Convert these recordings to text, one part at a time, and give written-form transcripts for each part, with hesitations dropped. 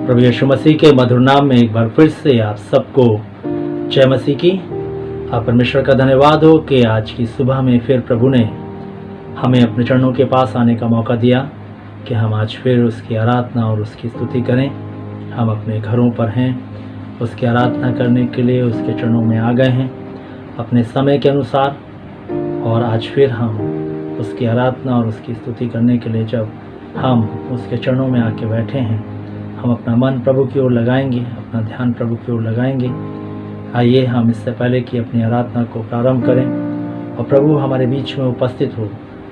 प्रभु यीशु मसीह के मधुर नाम में एक बार फिर से आप सबको जय मसीह की। आप परमेश्वर का धन्यवाद हो कि आज की सुबह में फिर प्रभु ने हमें अपने चरणों के पास आने का मौका दिया कि हम आज फिर उसकी आराधना और उसकी स्तुति करें। हम अपने घरों पर हैं, उसकी आराधना करने के लिए उसके चरणों में आ गए हैं अपने समय के अनुसार। और आज फिर हम उसकी आराधना और उसकी स्तुति करने के लिए जब हम उसके चरणों में आके बैठे हैं, हम अपना मन प्रभु की ओर लगाएंगे, अपना ध्यान प्रभु की ओर लगाएंगे। आइए हम इससे पहले कि अपनी आराधना को प्रारंभ करें और प्रभु हमारे बीच में उपस्थित हो,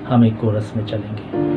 हम एक कोरस में चलेंगे।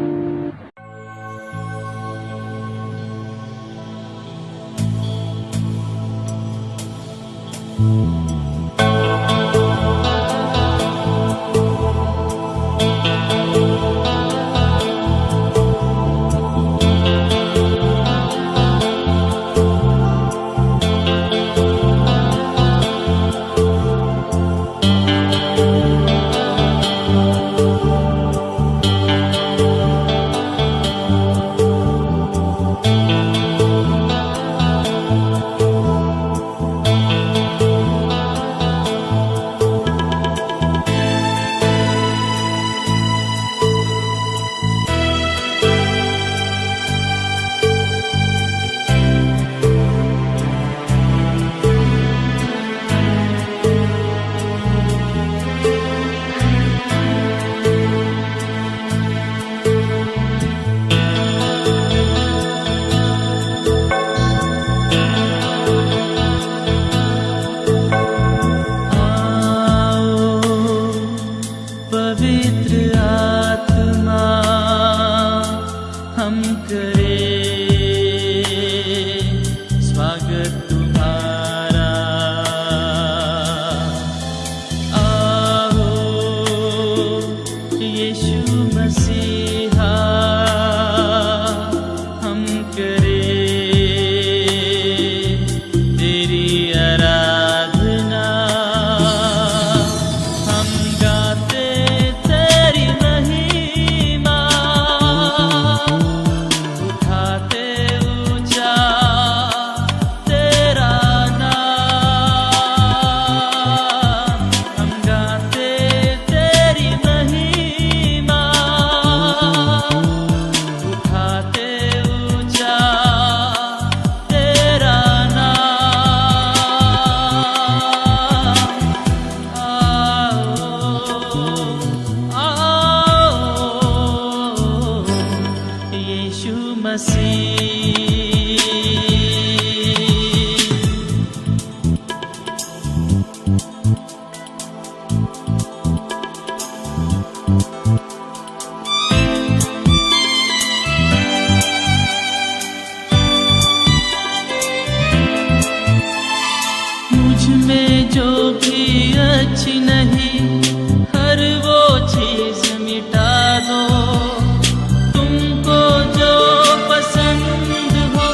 में जो भी अच्छी नहीं, हर वो चीज मिटा दो। तुमको जो पसंद हो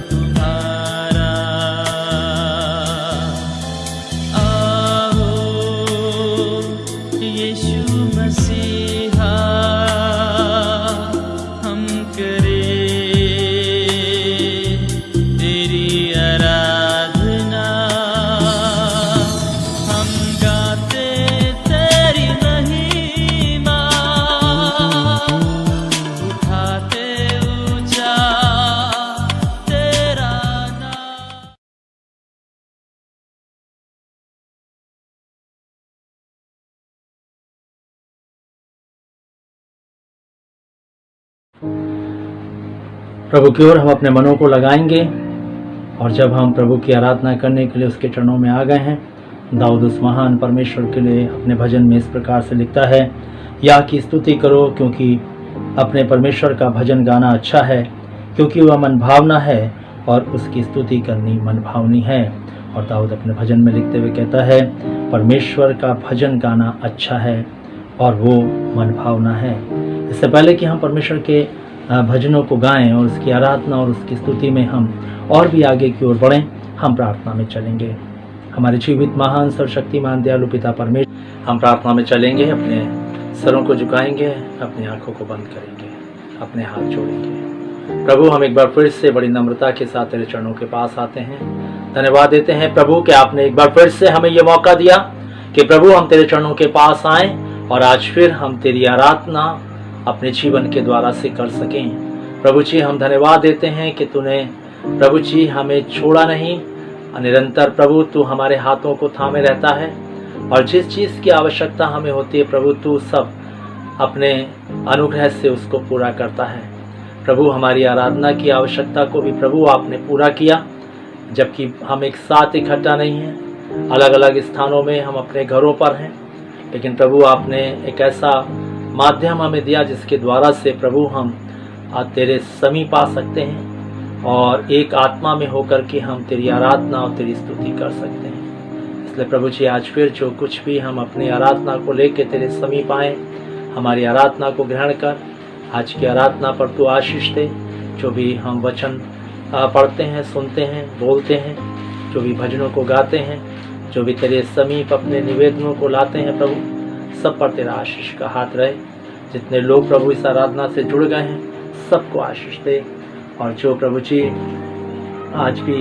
तुम्हारा। आओ यीशु मसीहा, हम करें तेरी आराधना, हम गाते तेरी महिमा, उठाते ऊंचा तेरा नाम। प्रभु की ओर हम अपने मनों को लगाएंगे और जब हम प्रभु की आराधना करने के लिए उसके चरणों में आ गए हैं, दाऊद उस महान परमेश्वर के लिए अपने भजन में इस प्रकार से लिखता है, या की स्तुति करो क्योंकि अपने परमेश्वर का भजन गाना अच्छा है, क्योंकि वह मन भावना है और उसकी स्तुति करनी मन भावनी है। और दाऊद अपने भजन में लिखते हुए कहता है, परमेश्वर का भजन गाना अच्छा है और वो मन भावना है। इससे पहले कि हम परमेश्वर के भजनों को गाएं और उसकी आराधना और उसकी स्तुति में हम और भी आगे की ओर बढ़ें, हम प्रार्थना में चलेंगे। हमारे जीवित महान सर्वशक्तिमान दयालु पिता परमेश्वर, हम प्रार्थना में चलेंगे, अपने सरों को झुकाएंगे, अपनी आंखों को बंद करेंगे, अपने हाथ जोड़ेंगे। प्रभु, हम एक बार फिर से बड़ी नम्रता के साथ तेरे चरणों के पास आते हैं। धन्यवाद देते हैं प्रभु कि आपने एक बार फिर से हमें यह मौका दिया कि प्रभु हम तेरे चरणों के पास आएं और आज फिर हम तेरी आराधना अपने जीवन के द्वारा से कर सकें। प्रभु जी, हम धन्यवाद देते हैं कि तूने प्रभु जी हमें छोड़ा नहीं, निरंतर प्रभु तू हमारे हाथों को थामे रहता है और जिस चीज़ की आवश्यकता हमें होती है प्रभु तू सब अपने अनुग्रह से उसको पूरा करता है। प्रभु, हमारी आराधना की आवश्यकता को भी प्रभु आपने पूरा किया, जबकि हम एक साथ इकट्ठा नहीं हैं, अलग अलग स्थानों में हम अपने घरों पर हैं, लेकिन प्रभु आपने एक ऐसा माध्यम हमें दिया जिसके द्वारा से प्रभु हम तेरे समीप आ सकते हैं और एक आत्मा में होकर के हम तेरी आराधना और तेरी स्तुति कर सकते हैं। इसलिए प्रभु जी, आज फिर जो कुछ भी हम अपनी आराधना को लेकर तेरे समीप आए, हमारी आराधना को ग्रहण कर, आज की आराधना पर तू आशीष दे। जो भी हम वचन पढ़ते हैं, सुनते हैं, बोलते हैं, जो भी भजनों को गाते हैं, जो भी तेरे समीप अपने निवेदनों को लाते हैं प्रभु, सब पर तेरा आशीष का हाथ रहे। जितने लोग प्रभु इस आराधना से जुड़ गए हैं सबको आशीष दे, और जो प्रभु जी आज भी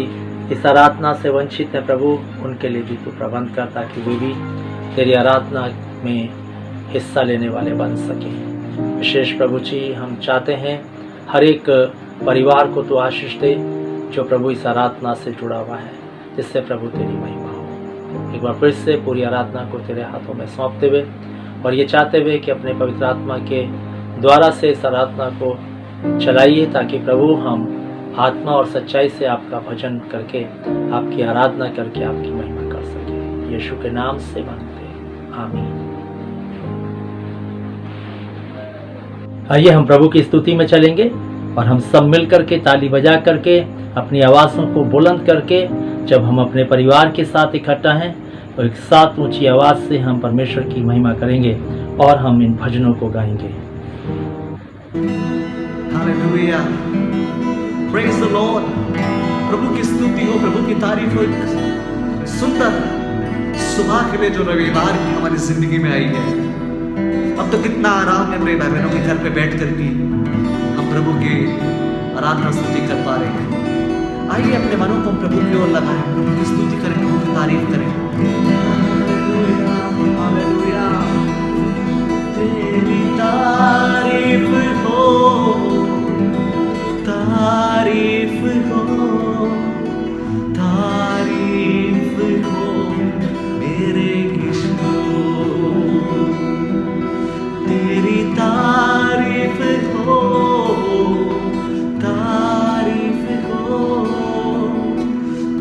इस आराधना से वंचित हैं प्रभु, उनके लिए भी तू प्रबंध कर ताकि वे भी तेरी आराधना में हिस्सा लेने वाले बन सकें। विशेष प्रभु जी हम चाहते हैं हर एक परिवार को तू आशीष दे जो प्रभु इस आराधना से जुड़ा हुआ है, जिससे प्रभु तेरी महिमा हो। एक बार फिर से पूरी आराधना को तेरे हाथों में सौंपते हुए और ये चाहते हुए कि अपने पवित्र आत्मा के द्वारा से इस आराधना को चलाइए ताकि प्रभु हम आत्मा और सच्चाई से आपका भजन करके, आपकी आराधना करके आपकी महिमा कर सके। यीशु के नाम से मांगते हैं, आमीन। आइए हम प्रभु की स्तुति में चलेंगे और हम सब मिल करके ताली बजा करके अपनी आवाज़ों को बुलंद करके, जब हम अपने परिवार के साथ इकट्ठा हैं तो एक साथ ऊंची आवाज़ से हम परमेश्वर की महिमा करेंगे और हम इन भजनों को गाएंगे। Hallelujah, praise the lord. प्रभु की स्तुति हो, प्रभु की तारीफ हो। सुंदर सुबह के लिए जो रविवार की हमारी जिंदगी में आई है, अब तो कितना आराम है अपने भाई बहनों के घर पे बैठ कर के हम प्रभु की आराधना स्तुति कर पा रहे हैं। आइए अपने मनों को हम प्रभु की ओर लगाएं, प्रभु की स्तुति करें, प्रभु की तारीफ करें। हालेलुया, तेरी तारीफ हो, तारीफ हो, तारीफ हो मेरे यीशु, तेरी तारीफ हो, तारीफ हो,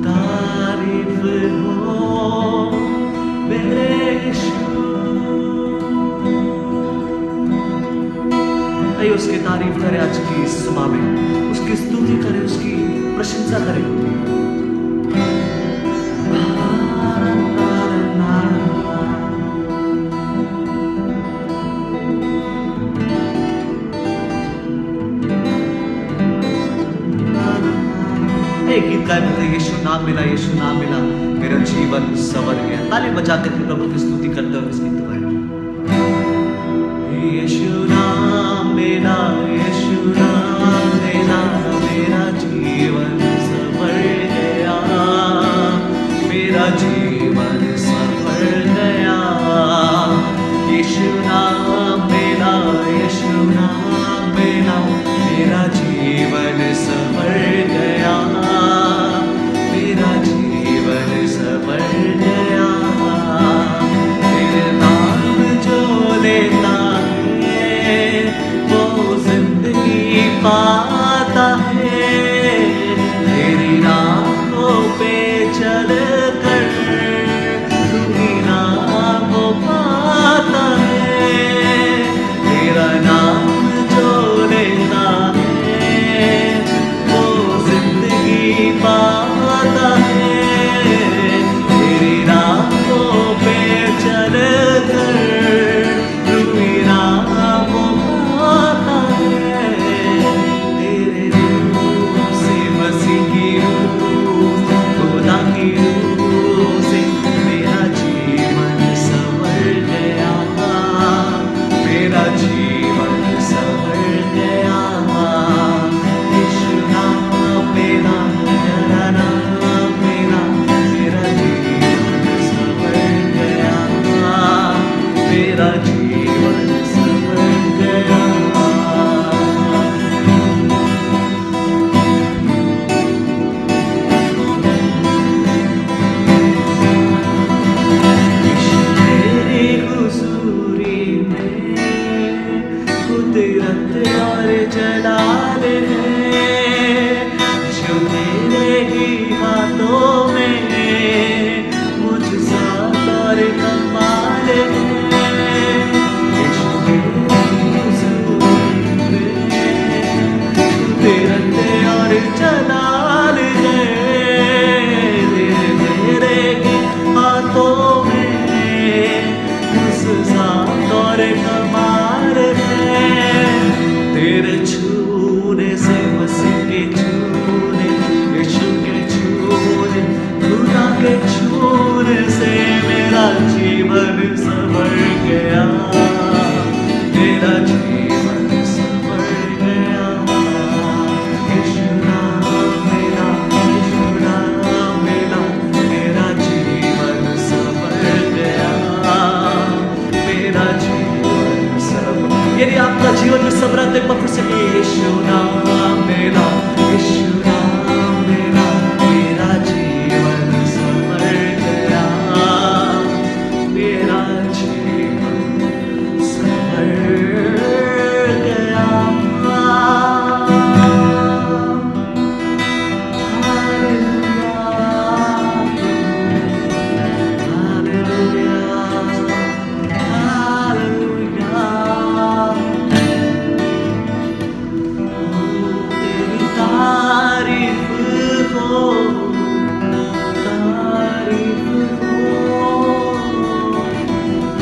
तारीफ हो मेरे यीशु। आइए उसकी तारीफ करें आज की इस सुबह में, उसकी स्तुति करें, उसकी प्रशंसा करें। एक गीत गाए बोलते यीशु नाम मिला, यीशु नाम मिला, मेरा जीवन संवर गया। ताली बजा करके प्रभु की स्तुति करते हुए इस गीत को गाएं। यीशु नाम मिला, यीशु नाम मिला, मेरा जीवन संवर गया, मेरा जीवन संवर गया। यीशु नाम मिला, यीशु नाम मिला, मेरा जीवन संवर गया, मेरा जीवन संवर गया। तेरे नाम जो लेता है वो जिंदगी पाता है, तेरी राहों पे चल कर तू ही नाम को पाता है। तेरा नाम जो लेता है वो जिंदगी पाता है, तेरी राहों पे चल कर तू ही नाम को पाता है। तेरे रूह से मसीह की रूह, खुदा की रूह से मेरा जीवन संवर गया, मेरा जीवन संवर गया। यीशु नाम मेरा, मेरा नाम मेरा, मेरा जीवन संवर गया, मेरा जीवन संवर गया। तेरी हुजूरी में कुदरत और जलाल है, जो तेरे ही हाथों में मुझसा और कमाल है। यीशु तेरी हुजूरी में कुदरत और जलाल है, तेरे ही हाथों में मुझसा और कमाल है। तेरे छूने से मसीह के छूने, यीशु के छूने, खुदा के छूने से मेरा जीवन संवर गया, मेरा जीवन संवर गया। यीशु नाम मेरा, यीशु नाम मेरा, मेरा जीवन संवर गया, मेरा जीवन संवर। यदि आपका जीवन में संवरा तो एक बार फिर से यीशु नाम मेरा, यीशु नाम मेरा, मेरा जीवन संवर गया, मेरा जीवन संवर गया। तेरी तारीफ हो, तारीफ हो,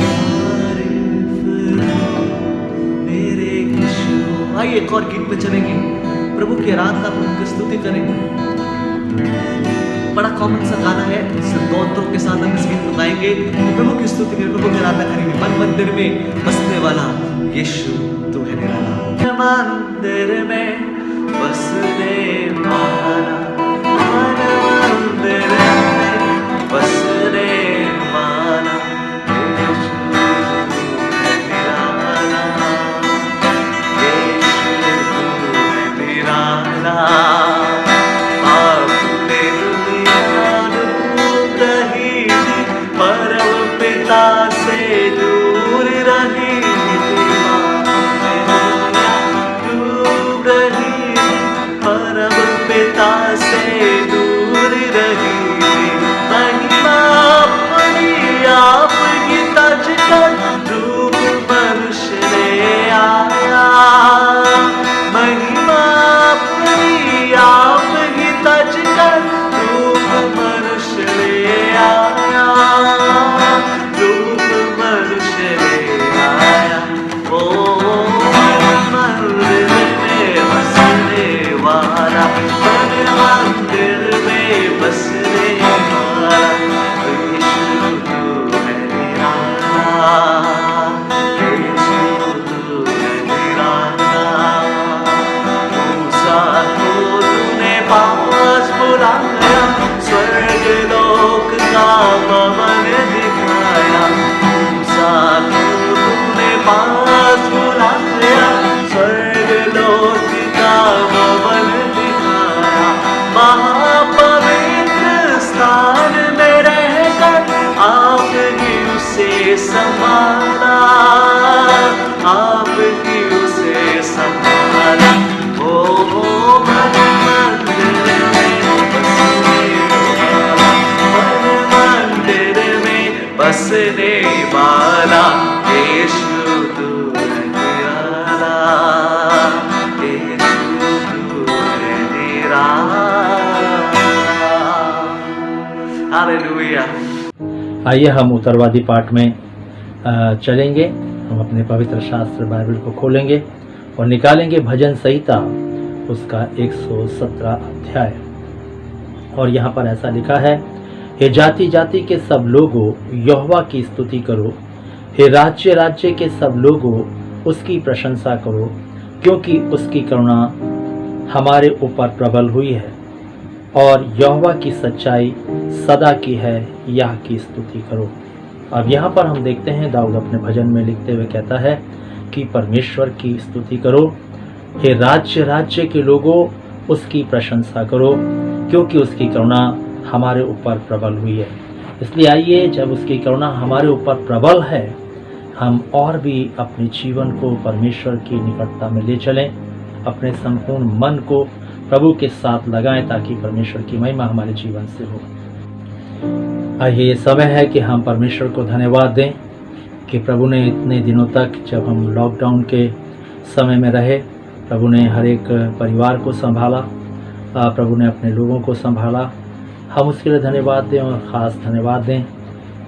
तारीफ हो मेरे यीशु। आइए एक और गीत में चलेंगे, प्रभु की आराधना, प्रभु की स्तुति करेंगे। बड़ा कॉमन सा गाना है, सिर्फ दो अंतरों के साथ हम इस गीत को गाएंगे, प्रभु की स्तुति करेंगे, प्रभु की आराधना करेंगे। मन मंदिर में बसने वाला यीशु तू है निराला। मंदिर में बसने वाला, मन मंदिर में बसने वाला यीशु तू है निराला, यीशु तू है निराला। आपने दुनिया डूब रही थी, परम पिता से दूर रही थी, डूब रही थी, परम पिता स्थान में रहकर आपने उसे संभाला, आपने उसे संभाला। ओ मन मंदिर में बसने वाला यीशु तू निराला, यीशु तू निराला। हालेलुया। आइए हम उत्तरवादी पाठ में चलेंगे। हम अपने पवित्र शास्त्र बाइबल को खोलेंगे और निकालेंगे भजन संहिता उसका 117 अध्याय। और यहाँ पर ऐसा लिखा है, हे जाति जाति के सब लोगों यहोवा की स्तुति करो, हे राज्य राज्य के सब लोगों उसकी प्रशंसा करो, क्योंकि उसकी करुणा हमारे ऊपर प्रबल हुई है और यहोवा की सच्चाई सदा की है, यह की स्तुति करो। अब यहाँ पर हम देखते हैं दाऊद अपने भजन में लिखते हुए कहता है कि परमेश्वर की स्तुति करो, हे राज्य राज्य के लोगों उसकी प्रशंसा करो, क्योंकि उसकी करुणा हमारे ऊपर प्रबल हुई है। इसलिए आइए, जब उसकी करुणा हमारे ऊपर प्रबल है, हम और भी अपने जीवन को परमेश्वर की निकटता में ले चलें, अपने संपूर्ण मन को प्रभु के साथ लगाएं, ताकि परमेश्वर की महिमा हमारे जीवन से हो। आइए, ये समय है कि हम परमेश्वर को धन्यवाद दें कि प्रभु ने इतने दिनों तक, जब हम लॉकडाउन के समय में रहे, प्रभु ने हर एक परिवार को संभाला, प्रभु ने अपने लोगों को संभाला। हम उसके लिए धन्यवाद दें और ख़ास धन्यवाद दें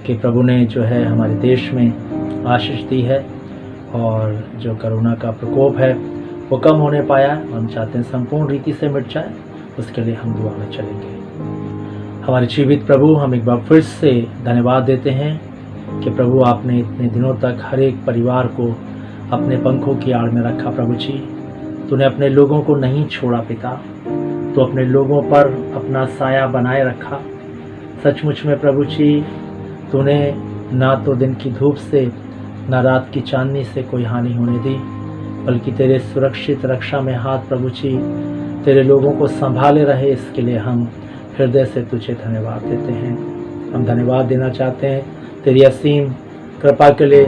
कि प्रभु ने जो है हमारे देश में आशीष दी है और जो कोरोना का प्रकोप है वो कम होने पाया। हम चाहते हैं संपूर्ण रीति से मिट जाए, उसके लिए हम दुआ में चलेंगे। हमारे जीवित प्रभु, हम एक बार फिर से धन्यवाद देते हैं कि प्रभु आपने इतने दिनों तक हर एक परिवार को अपने पंखों की आड़ में रखा। प्रभु जी, तूने अपने लोगों को नहीं छोड़ा पिता, तो अपने लोगों पर अपना साया बनाए रखा। सचमुच में प्रभु जी, तूने ना तो दिन की धूप से ना रात की चांदनी से कोई हानि होने दी, बल्कि तेरे सुरक्षित रक्षा में हाथ प्रभु जी तेरे लोगों को संभाले रहे। इसके लिए हम हृदय से तुझे धन्यवाद देते हैं। हम धन्यवाद देना चाहते हैं तेरी असीम कृपा के लिए,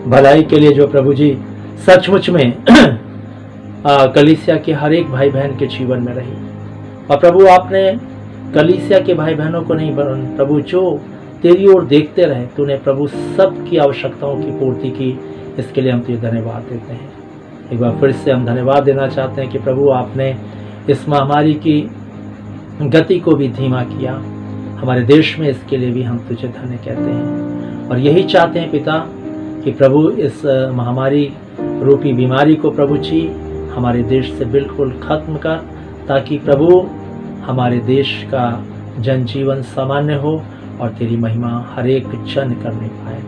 भलाई के लिए, जो प्रभु जी सचमुच में कलीसिया के हर एक भाई बहन के जीवन में रही। और प्रभु, आपने कलीसिया के भाई बहनों को नहीं, प्रभु जो तेरी ओर देखते रहे, तूने प्रभु सबकी आवश्यकताओं की पूर्ति की। इसके लिए हम तुझे धन्यवाद देते हैं। एक बार फिर से हम धन्यवाद देना चाहते हैं कि प्रभु आपने इस महामारी की गति को भी धीमा किया हमारे देश में। इसके लिए भी हम तुझे धन्य कहते हैं और यही चाहते हैं पिता कि प्रभु इस महामारी रूपी बीमारी को प्रभु जी हमारे देश से बिल्कुल खत्म कर, ताकि प्रभु हमारे देश का जनजीवन सामान्य हो और तेरी महिमा हर एक जन करने पाए।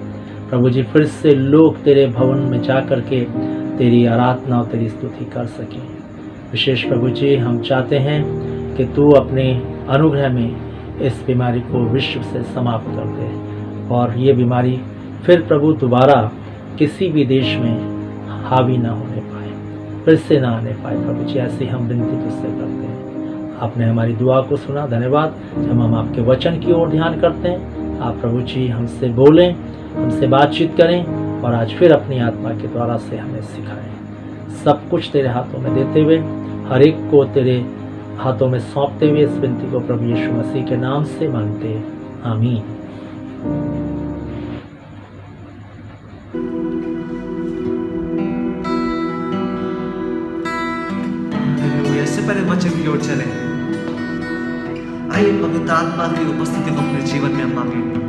प्रभु जी, फिर से लोग तेरे भवन में जा कर के तेरी आराधना और तेरी स्तुति कर सकें। विशेष प्रभु जी, हम चाहते हैं कि तू अपने अनुग्रह में इस बीमारी को विश्व से समाप्त कर दे और ये बीमारी फिर प्रभु दोबारा किसी भी देश में हावी ना होने पाए, फिर से ना आने पाए। प्रभु जी, ऐसी हम विनती तुझसे करते हैं। आपने हमारी दुआ को सुना, धन्यवाद। जब हम आपके वचन की ओर ध्यान करते हैं, आप प्रभु जी हमसे बोलें, हमसे बातचीत करें और आज फिर अपनी आत्मा के द्वारा से हमें सिखाएं। सब कुछ तेरे हाथों में देते हुए, हर एक को तेरे हाथों में सौंपते हुए, इस विनती को प्रभु यीशु मसीह के नाम से मांगते, आमीन। इससे पहले वचन की ओर चले, आइए पवित्र आत्मा की उपस्थिति को अपने जीवन में हम मांगे।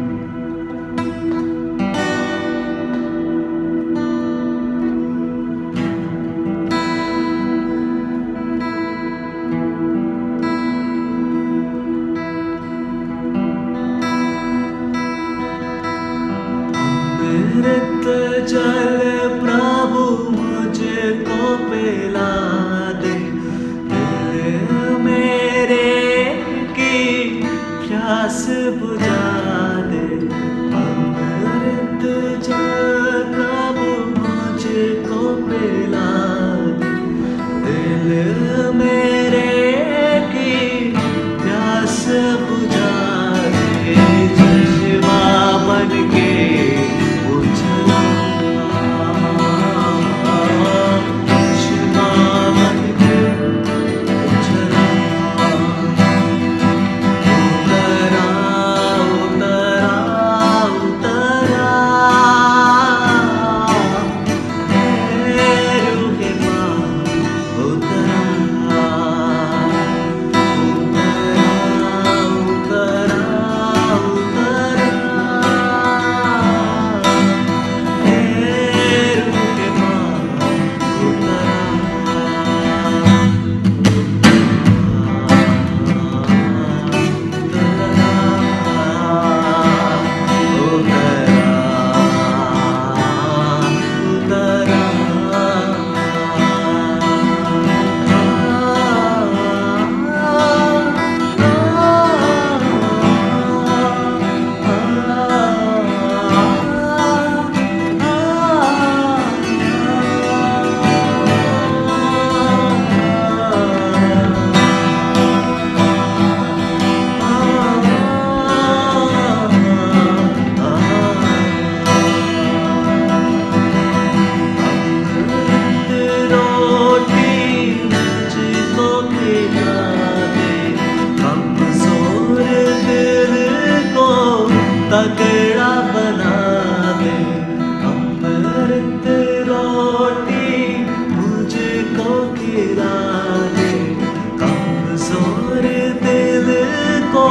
अमृत जल प्रभु मुझको पिला दे, दिल मेरे की प्यास बुझा दे। अमृत जल प्रभु मुझको पिला दे, दिल मेरे की प्यास बुझा तगड़ा बना दे, अमृत रोटी मुझको खिला दे, कमजोर दिल को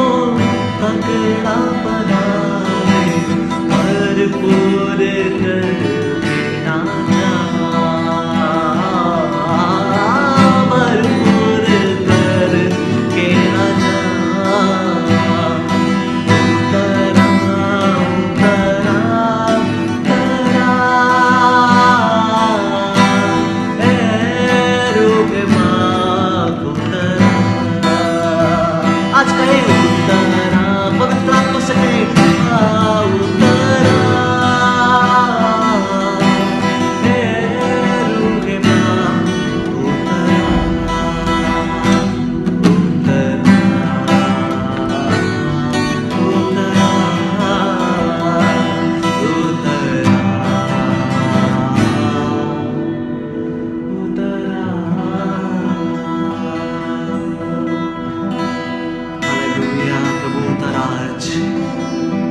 तगड़ा बना दे, भरपूर कर देना भरपूर कर के ना उतरा उतरा उतरा रूप माँ उतरा। आज कहे उतरा, पवित्र आत्मा से कहे उतरा रूप माँ उतरा उतरा हालेलुया। प्रभु उतरा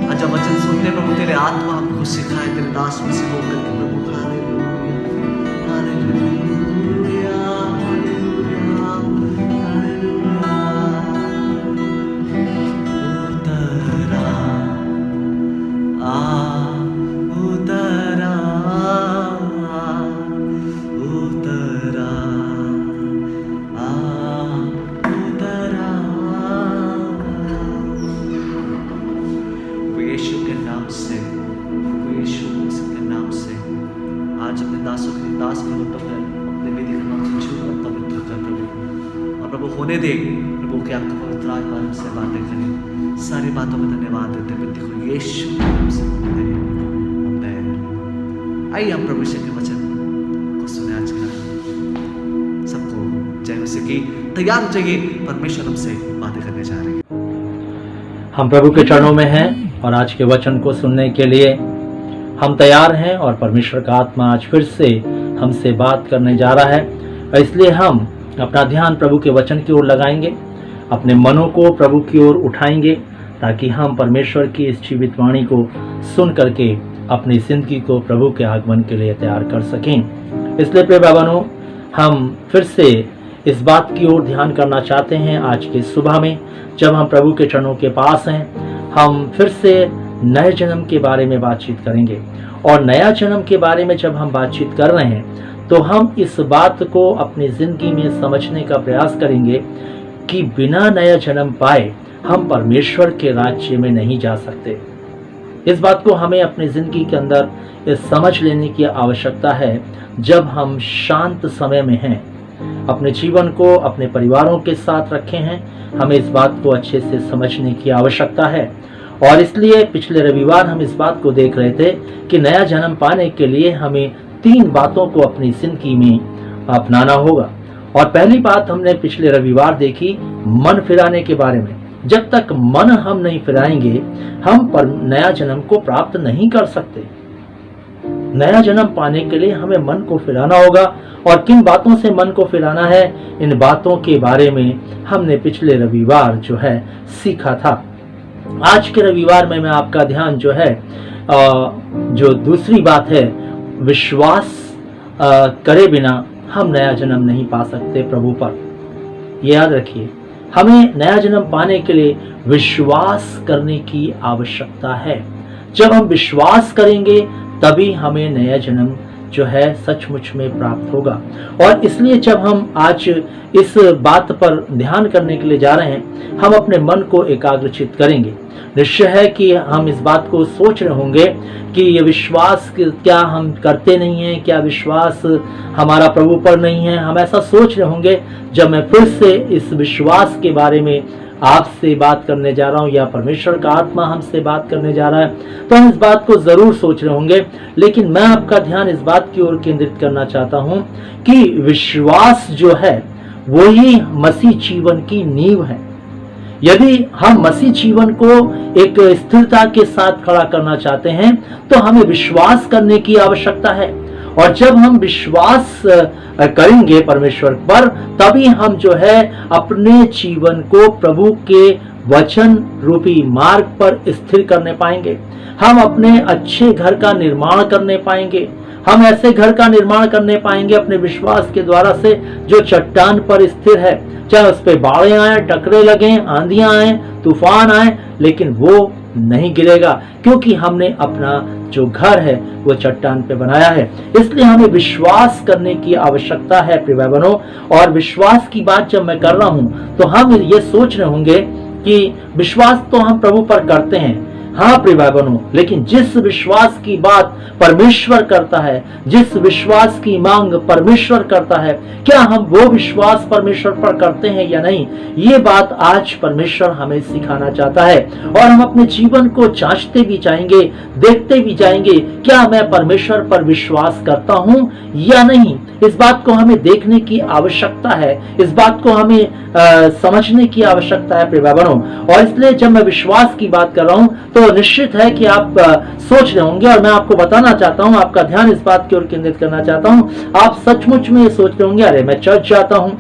आज जब वचन सुनते प्रभु तेरे आत्मा हमको सिखाए, तेरे दास में से होकर के प्रभु। हालेलुया हालेलुया हालेलुया उतरा उतरा उतरा उतरा। यीशु के नाम से, यीशु के नाम से आज अपने दासों के दास के ऊपर अपने विधि का नाम से छू और पवित्र कर प्रभु। और प्रभु होने दे प्रभु के आपका पवित्र आत्मा से बातें करें। सारी बातों में धन्यवाद देते हुए देखो यीशु के नाम से आमीन। आइए हम प्रभु के वचन को सुने आज का। सबको जय मसीह की। तैयार हो जाइए, परमेश्वर हमसे बातें करने जा रहे हैं। हम प्रभु के चरणों में हैं और आज के वचन को सुनने के लिए हम तैयार हैं और परमेश्वर का आत्मा आज फिर से हमसे बात करने जा रहा है। और इसलिए हम अपना ध्यान प्रभु के वचन की ओर लगाएंगे, अपने मनों को प्रभु की ओर उठाएंगे, ताकि हम परमेश्वर की इस जीवित वाणी को सुन करके अपनी जिंदगी को प्रभु के आगमन के लिए तैयार कर सकें। इसलिए प्रिय भाइयों, हम फिर से इस बात की ओर ध्यान करना चाहते हैं। आज के सुबह में जब हम प्रभु के चरणों के पास हैं, हम फिर से नए जन्म के बारे में बातचीत करेंगे। और नया जन्म के बारे में जब हम बातचीत कर रहे हैं तो हम इस बात को अपनी जिंदगी में समझने का प्रयास करेंगे कि बिना नया जन्म पाए हम परमेश्वर के राज्य में नहीं जा सकते। इस बात को हमें अपनी जिंदगी के अंदर समझ लेने की आवश्यकता है। जब हम शांत समय में हैं, अपने जीवन को अपने परिवारों के साथ रखे हैं, हमें इस बात को अच्छे से समझने की आवश्यकता है। और इसलिए पिछले रविवार हम इस बात को देख रहे थे कि नया जन्म पाने के लिए हमें 3 बातों को अपनी जिंदगी में अपनाना होगा। और पहली बात हमने पिछले रविवार देखी मन फिराने के बारे में। जब तक मन हम नहीं फिराएंगे, हम पर नया जन्म को प्राप्त नहीं कर सकते। नया जन्म पाने के लिए हमें मन को फिराना होगा। और किन बातों से मन को फिराना है, इन बातों के बारे में हमने पिछले रविवार जो है सीखा था। आज के रविवार में मैं आपका ध्यान जो है जो दूसरी बात है, विश्वास करे बिना हम नया जन्म नहीं पा सकते प्रभु पर। ये याद रखिए, हमें नया जन्म पाने के लिए विश्वास करने की आवश्यकता है। जब हम विश्वास करेंगे तभी हमें नया जन्म जो है सचमुच में प्राप्त होगा। और इसलिए जब हम आज इस बात पर ध्यान करने के लिए जा रहे हैं, हम अपने मन को एकाग्रचित करेंगे। निश्चय है कि हम इस बात को सोच रहे होंगे कि ये विश्वास क्या हम करते नहीं हैं, क्या विश्वास हमारा प्रभु पर नहीं है। हम ऐसा सोच रहे होंगे। जब मैं फिर से इस विश्वास के बारे में आपसे बात करने जा रहा हूं, या परमेश्वर का आत्मा हमसे बात करने जा रहा है, तो हम इस बात को जरूर सोच रहे होंगे। लेकिन मैं आपका ध्यान इस बात की ओर केंद्रित करना चाहता हूं कि विश्वास जो है वो ही मसीह जीवन की नींव है। यदि हम मसीह जीवन को एक स्थिरता के साथ खड़ा करना चाहते हैं तो हमें विश्वास करने की आवश्यकता है। और जब हम विश्वास करेंगे परमेश्वर पर, तभी हम जो है अपने जीवन को प्रभु के वचन रूपी मार्ग पर स्थिर करने पाएंगे। हम अपने अच्छे घर का निर्माण करने पाएंगे। हम ऐसे घर का निर्माण करने पाएंगे अपने विश्वास के द्वारा से जो चट्टान पर स्थिर है। चाहे उस पर बाढ़ें आए, टकरे लगे, आंधियां आए, तूफान आए, लेकिन वो नहीं गिरेगा, क्योंकि हमने अपना जो घर है वो चट्टान पे बनाया है। इसलिए हमें विश्वास करने की आवश्यकता है प्रिय भाई बहनों। और विश्वास की बात जब मैं कर रहा हूं तो हम ये सोच रहे होंगे कि विश्वास तो हम प्रभु पर करते हैं, हाँ प्रिय भाई बहनों, लेकिन जिस विश्वास की बात परमेश्वर करता है, जिस विश्वास की मांग परमेश्वर करता है, क्या हम वो विश्वास परमेश्वर पर करते हैं या नहीं, ये बात आज परमेश्वर हमें सिखाना चाहता है। और हम अपने जीवन को जांचते भी जाएंगे, देखते भी जाएंगे, क्या मैं परमेश्वर पर विश्वास करता हूं या नहीं। इस बात को हमें देखने की आवश्यकता है, इस बात को हमें समझने की आवश्यकता है प्रिय भाई बहनों। और इसलिए जब मैं विश्वास की बात कर रहा हूं तो निश्चित है कि आप सोच रहे होंगे, और मैं आपको बताना चाहता हूं, आपका ध्यान इस बात की ओर केंद्रित करना चाहता हूं। आप सचमुच में ये सोच रहे होंगे, अरे मैं चर्च जाता हूं,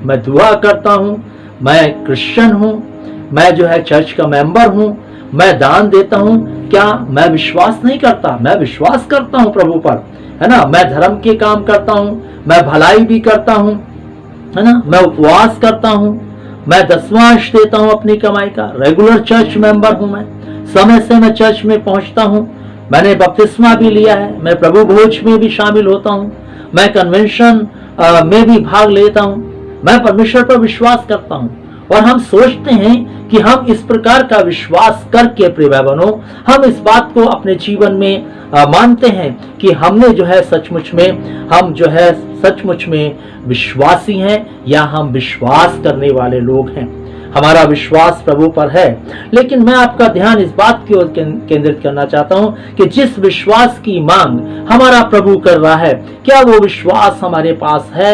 मैं दुआ करता हूं, मैं क्रिश्चियन हूं, मैं जो है चर्च का मेंबर हूं, मैं दान देता हूं, क्या मैं विश्वास नहीं करता? मैं विश्वास करता हूं प्रभु पर, है ना। मैं धर्म के काम करता हूं, मैं भलाई भी करता हूं, है ना, मैं उपवास करता हूं, मैं दसवांश देता हूं अपनी कमाई का, रेगुलर चर्च मेंबर हूं, मैं समय से मैं चर्च में पहुंचता हूं, मैंने बपतिस्मा भी लिया है, मैं प्रभु भोज में भी शामिल होता हूं, मैं कन्वेंशन में भी भाग लेता हूं, मैं परमेश्वर पर विश्वास करता हूं। और हम सोचते हैं कि हम इस प्रकार का विश्वास करके प्रिय भाई बहनों, हम इस बात को अपने जीवन में मानते हैं कि हमने जो है सचमुच में, हम जो है सचमुच में विश्वासी हैं, या हम विश्वास करने वाले लोग हैं, हमारा विश्वास प्रभु पर है। लेकिन मैं आपका ध्यान इस बात की ओर केंद्रित करना चाहता हूं कि जिस विश्वास की मांग हमारा प्रभु कर रहा है, क्या वो विश्वास हमारे पास है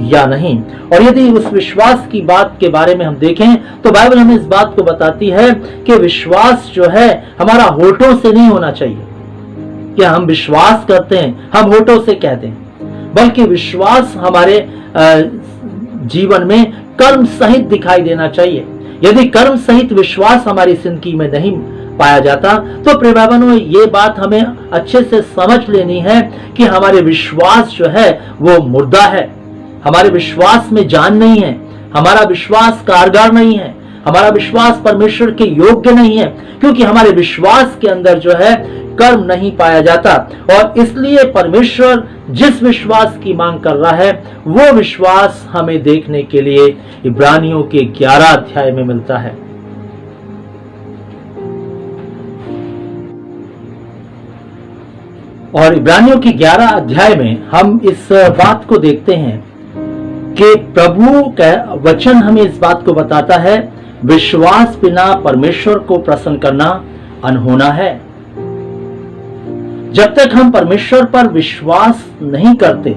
या नहीं। और यदि उस विश्वास की बात के बारे में हम देखें तो बाइबल हमें इस बात को बताती है कि विश्वास जो है हमारा होठों से नहीं होना चाहिए, क्या हम विश्वास करते हैं हम होठों से कहते हैं, बल्कि विश्वास हमारे जीवन में कर्म सहित दिखाई देना चाहिए। यदि कर्म सहित विश्वास हमारी जिंदगी में नहीं पाया जाता तो प्रिय भाई बहनों, ये बात हमें अच्छे से समझ लेनी है कि हमारे विश्वास जो है वो मुर्दा है, हमारे विश्वास में जान नहीं है, हमारा विश्वास कारगर नहीं है, हमारा विश्वास परमेश्वर के योग्य नहीं है, क्योंकि हमारे विश्वास के अंदर जो है कर्म नहीं पाया जाता। और इसलिए परमेश्वर जिस विश्वास की मांग कर रहा है वो विश्वास हमें देखने के लिए इब्रानियों के 11 अध्याय में मिलता है। और इब्रानियों के 11 अध्याय में हम इस बात को देखते हैं कि प्रभु का वचन हमें इस बात को बताता है, विश्वास बिना परमेश्वर को प्रसन्न करना अनहोना है। जब तक हम परमेश्वर पर विश्वास नहीं करते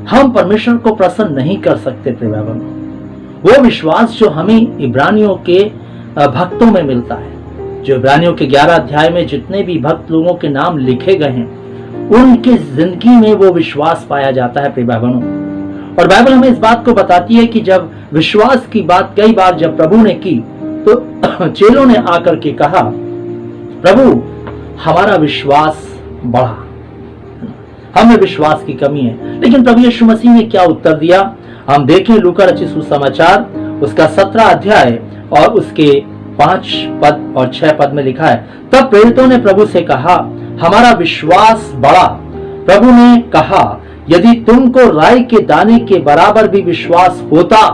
हम परमेश्वर को प्रसन्न नहीं कर सकते प्रिय भाई बहनों। वो विश्वास जो हमें इब्रानियों के भक्तों में मिलता है, जो इब्रानियों के 11 अध्याय में जितने भी भक्त लोगों के नाम लिखे गए हैं उनकी जिंदगी में वो विश्वास पाया जाता है प्रिय भाई बहनों। और बाइबल हमें इस बात को बताती है कि जब विश्वास की बात कई बार जब प्रभु ने की तो चेलों ने आकर के कहा, प्रभु हमारा विश्वास बढ़ा, हमें विश्वास की कमी है। लेकिन प्रभु यीशु मसीह ने क्या उत्तर दिया, हम देखें लूका रचित सुसमाचार उसका 17 अध्याय और उसके 5 पद और 6 पद में लिखा है, तब प्रेरितों ने प्रभु से कहा, हमारा विश्वास बढ़ा। प्रभु ने कहा, यदि तुमको राई के दाने के बराबर भी विश्वास होता,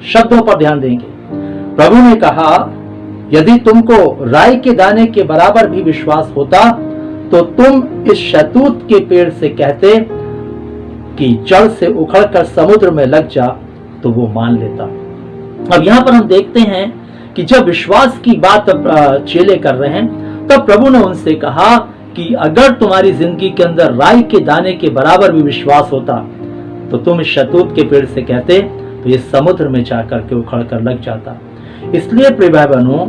शब्दों पर ध्यान देंगे, प्रभु ने कहा यदि तुमको राई के दाने के बराबर भी विश्वास होता तो तुम इस शहतूत के पेड़ से कहते कि जड़ से उखड़कर समुद्र में लग जा, तो वो मान लेता। अब यहां पर हम देखते हैं कि जब विश्वास की बात चेले कर रहे हैं तब प्रभु ने उनसे कहा कि अगर तुम्हारी जिंदगी के अंदर राई के दाने के बराबर भी विश्वास होता तो तुम इस शहतूत के पेड़ से कहते तो ये समुद्र में जाकर के उखड़ कर लग जाता। इसलिए प्रिय भाई बहनों,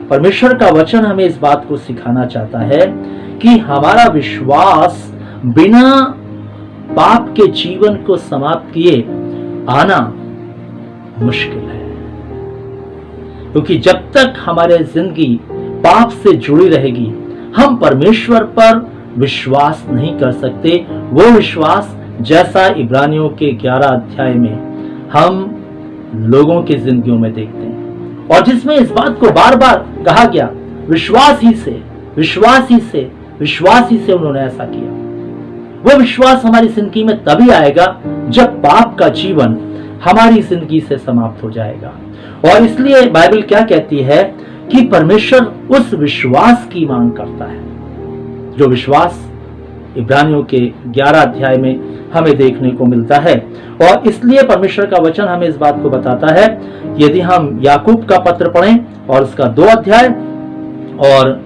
परमेश्वर का वचन हमें इस बात को सिखाना चाहता है कि हमारा विश्वास बिना पाप के जीवन को समाप्त किए आना मुश्किल है। क्योंकि जब तक हमारे जिंदगी पाप से जुड़ी रहेगी, हम परमेश्वर पर विश्वास नहीं कर सकते। वो विश्वास जैसा इब्रानियों के 11 अध्याय में हम लोगों की जिंदगियों में देखते हैं, और जिसमें इस बात को बार बार कहा गया, विश्वास ही से, विश्वास ही से, विश्वास ही से उन्होंने ऐसा किया। वो विश्वास हमारी जिंदगी में तभी आएगा जब पाप का जीवन हमारी जिंदगी से समाप्त हो जाएगा। और इसलिए बाइबल क्या कहती है कि परमेश्वर उस विश्वास की मांग करता है, जो विश्वास इब्रानियों के 11 अध्याय में हमें देखने को मिलता है। और इसलिए परमेश्वर का वचन हमें इस बात को बताता है, यदि हम याकूब का पत्र पढ़ें और उसका 2 अध्याय, और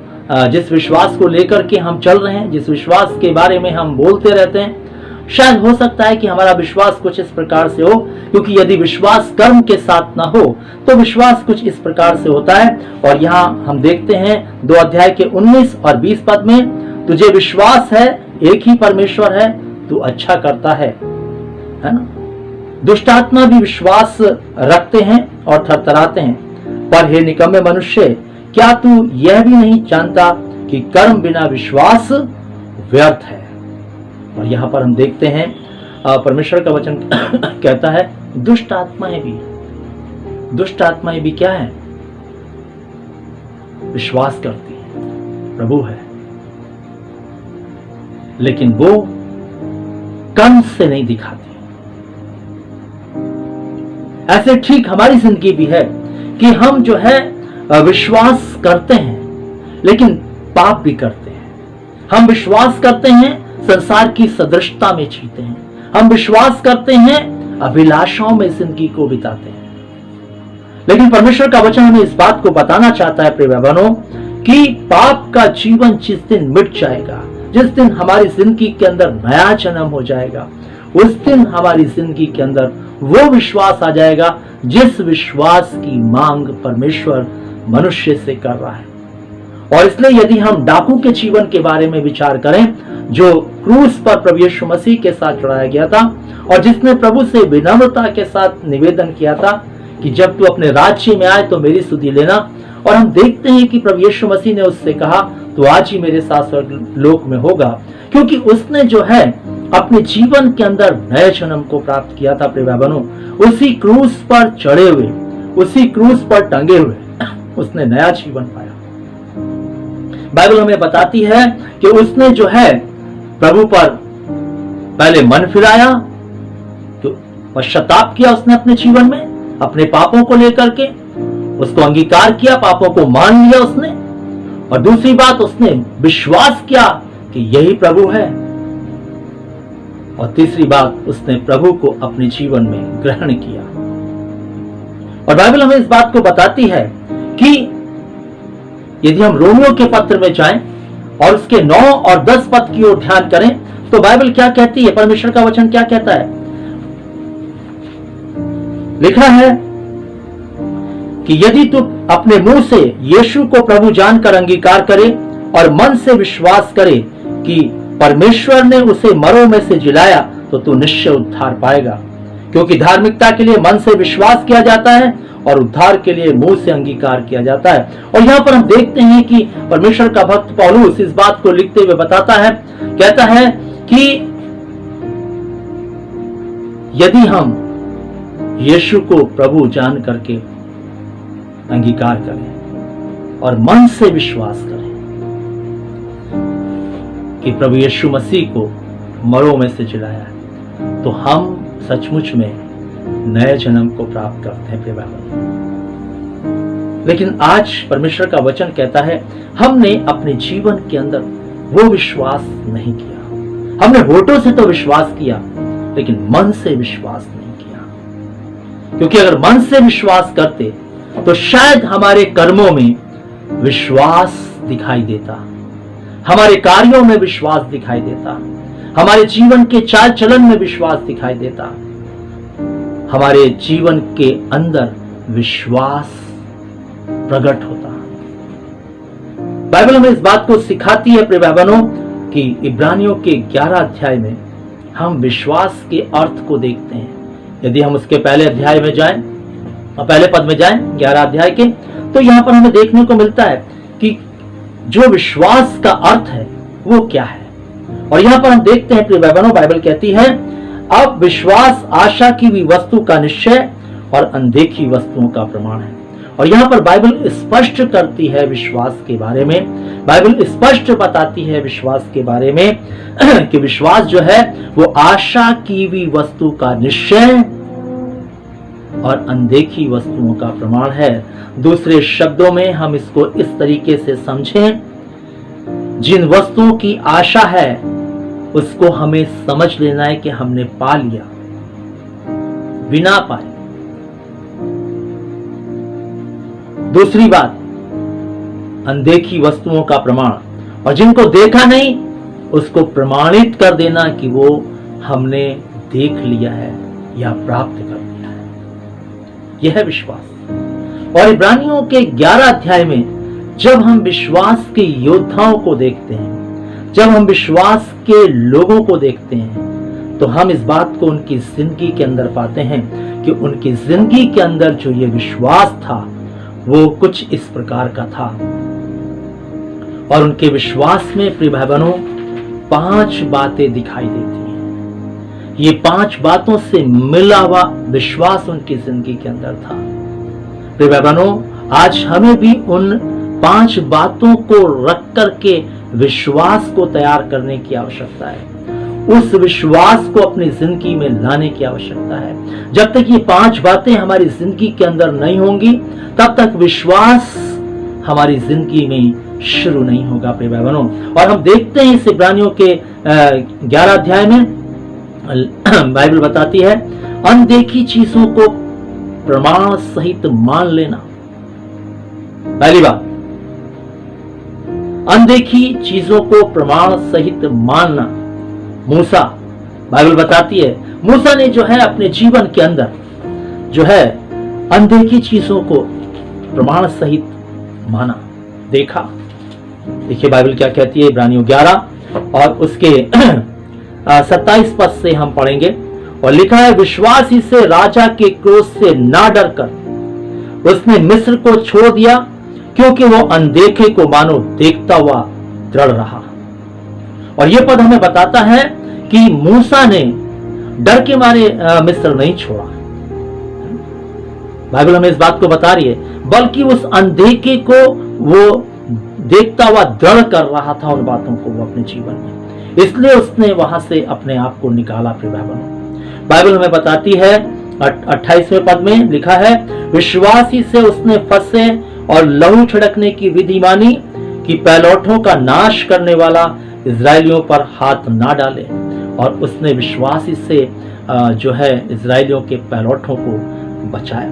जिस विश्वास को लेकर के हम चल रहे हैं, जिस विश्वास के बारे में हम बोलते रहते हैं, शायद हो सकता है कि हमारा विश्वास कुछ इस प्रकार से हो, क्योंकि यदि विश्वास कर्म के साथ ना हो तो विश्वास कुछ इस प्रकार से होता है। और यहाँ हम देखते हैं 2 अध्याय के 19 और 20 पद में, तुझे विश्वास है एक ही परमेश्वर है, तू अच्छा करता है ना। दुष्ट आत्मा भी विश्वास रखते हैं और थरथराते हैं, पर हे निकम्मे मनुष्य, क्या तू यह भी नहीं जानता कि कर्म बिना विश्वास व्यर्थ है। और यहां पर हम देखते हैं परमेश्वर का वचन कहता है, दुष्ट आत्माएं भी क्या है, विश्वास करती है प्रभु है, लेकिन वो कर्म से नहीं दिखाती। ऐसे ठीक हमारी जिंदगी भी है कि हम जो है विश्वास करते हैं लेकिन पाप भी करते हैं। हम विश्वास करते हैं, संसार की सदृशता में जीते हैं। हम विश्वास करते हैं, अभिलाषाओं में जिंदगी को बिताते हैं। लेकिन परमेश्वर का वचन हमें इस बात को बताना चाहता है प्रिय बहनों, कि पाप का जीवन जिस दिन मिट जाएगा, जिस दिन हमारी जिंदगी के अंदर नया जन्म हो जाएगा, उस दिन हमारी जिंदगी के अंदर वो विश्वास आ जाएगा जिस विश्वास की मांग परमेश्वर मनुष्य से कर रहा है। और इसलिए यदि हम डाकू के जीवन के बारे में विचार करें, जो क्रूस पर प्रभु यीशु मसीह के साथ चढ़ाया गया था, और जिसने प्रभु से विनम्रता के साथ निवेदन किया था कि जब तू अपने राज्य में आए तो मेरी स्तुति लेना, और हम देखते हैं कि प्रभु यीशु मसीह ने उससे कहा, तो आज ही मेरे साथ स्वर्गलोक में होगा, क्योंकि उसने जो है अपने जीवन के अंदर नए जन्म को प्राप्त किया था। प्रिय बहनों, उसी क्रूस पर चढ़े हुए, उसी क्रूस पर टंगे हुए उसने नया जीवन पाया। बाइबल हमें बताती है कि उसने जो है प्रभु पर पहले मन फिराया, तो पश्चाताप किया उसने अपने जीवन में, अपने पापों को लेकर के उसको अंगीकार किया, पापों को मान लिया उसने। और दूसरी बात, उसने विश्वास किया कि यही प्रभु है। और तीसरी बात, उसने प्रभु को अपने जीवन में ग्रहण किया। और बाइबल हमें इस बात को बताती है कि यदि हम रोमियो के पत्र में जाएं और उसके 9 और 10 पद की ओर ध्यान करें, तो बाइबल क्या कहती है, परमेश्वर का वचन क्या कहता है। लिखा है कि यदि तू अपने मुंह से यीशु को प्रभु जानकर अंगीकार करे और मन से विश्वास करे कि परमेश्वर ने उसे मरों में से जिलाया, तो तू निश्चय उद्धार पाएगा। क्योंकि धार्मिकता के लिए मन से विश्वास किया जाता है और उद्धार के लिए मुंह से अंगीकार किया जाता है। और यहाँ पर हम देखते हैं कि परमेश्वर का भक्त पौलुस इस बात को लिखते हुए बताता है, कहता है कि यदि हम यीशु को प्रभु जान करके अंगीकार करें और मन से विश्वास करें कि प्रभु यीशु मसीह को मरों में से जिलाया, तो हम सचमुच में नए जन्म को प्राप्त करते हैं प्रिय भाइयों। लेकिन आज परमेश्वर का वचन कहता है, हमने अपने जीवन के अंदर वो विश्वास नहीं किया। हमने होठों से तो विश्वास किया, लेकिन मन से विश्वास नहीं किया। क्योंकि अगर मन से विश्वास करते तो शायद हमारे कर्मों में विश्वास दिखाई देता, हमारे कार्यों में विश्वास दिखाई देता, हमारे जीवन के चाल चलन में विश्वास दिखाई देता, हमारे जीवन के अंदर विश्वास प्रकट होता। बाइबल हमें इस बात को सिखाती है प्रिय बहनों कि इब्रानियों के 11 अध्याय में हम विश्वास के अर्थ को देखते हैं। यदि हम उसके पहले अध्याय में जाएं और पहले पद में जाएं 11 अध्याय के, तो यहां पर हमें देखने को मिलता है कि जो विश्वास का अर्थ है वो क्या है। और यहां पर हम देखते हैं प्रिय भाई बहनों, बाइबल कहती है अब विश्वास आशा की हुई वस्तु का निश्चय और अनदेखी वस्तुओं का प्रमाण है। और यहां पर बाइबल स्पष्ट करती है विश्वास के बारे में, बाइबल स्पष्ट बताती है विश्वास के बारे में कि विश्वास जो है वो आशा की हुई वस्तु का निश्चय और अनदेखी वस्तुओं का प्रमाण है। दूसरे शब्दों में हम इसको इस तरीके से समझें, जिन वस्तुओं की आशा है उसको हमें समझ लेना है कि हमने पा लिया, बिना पाए। दूसरी बात, अनदेखी वस्तुओं का प्रमाण, और जिनको देखा नहीं उसको प्रमाणित कर देना कि वो हमने देख लिया है या प्राप्त कर लिया है। यह है विश्वास। और इब्रानियों के 11 अध्याय में जब हम विश्वास के योद्धाओं को देखते हैं, जब हम विश्वास के लोगों को देखते हैं, तो हम इस बात को उनकी जिंदगी के अंदर पाते हैं कि उनकी जिंदगी के अंदर जो ये विश्वास था वो कुछ इस प्रकार का था। और उनके विश्वास में प्रिय भाई बहनों 5 बातें दिखाई देती हैं। ये 5 बातों से मिला हुआ विश्वास उनकी जिंदगी के अंदर था। प्रिय भाई बहनों, आज हमें भी उन 5 बातों को रख करके विश्वास को तैयार करने की आवश्यकता है। उस विश्वास को अपनी जिंदगी में लाने की आवश्यकता है। जब तक ये 5 बातें हमारी जिंदगी के अंदर नहीं होंगी, तब तक विश्वास हमारी जिंदगी में शुरू नहीं होगा प्रिय भाई बहनों। और हम देखते हैं इस इब्रानियों के 11 अध्याय में बाइबल बताती है अनदेखी चीजों को प्रमाण सहित मान लेना। पहली बात, अनदेखी चीजों को प्रमाण सहित मानना। मूसा, बाइबल बताती है मूसा ने जो है अपने जीवन के अंदर जो है अनदेखी चीजों को प्रमाण सहित माना, देखा। देखिए बाइबल क्या कहती है, इब्रानियों 11 और उसके 27 पद से हम पढ़ेंगे। और लिखा है, विश्वास ही से राजा के क्रोध से ना डरकर उसने मिस्र को छोड़ दिया, क्योंकि वो अनदेखे को मानो देखता हुआ दृढ़ रहा। और यह पद हमें बताता है कि मूसा ने डर के मारे मिस्र नहीं छोड़ा। बाइबल हमें इस बात को बता रही है, बल्कि उस अनदेखे को वो देखता हुआ दृढ़ कर रहा था उन बातों को वो अपने जीवन में, इसलिए उसने वहां से अपने आप को निकाला। प्रिय बाइबल हमें बताती है 28वें पद में लिखा है, विश्वासी से उसने फंसे और लहू छिड़कने की विधि मानी कि पैलौठों का नाश करने वाला इजरायलियों पर हाथ ना डाले। और उसने विश्वासी से जो है इजरायलियों के पैलौठों को बचाया।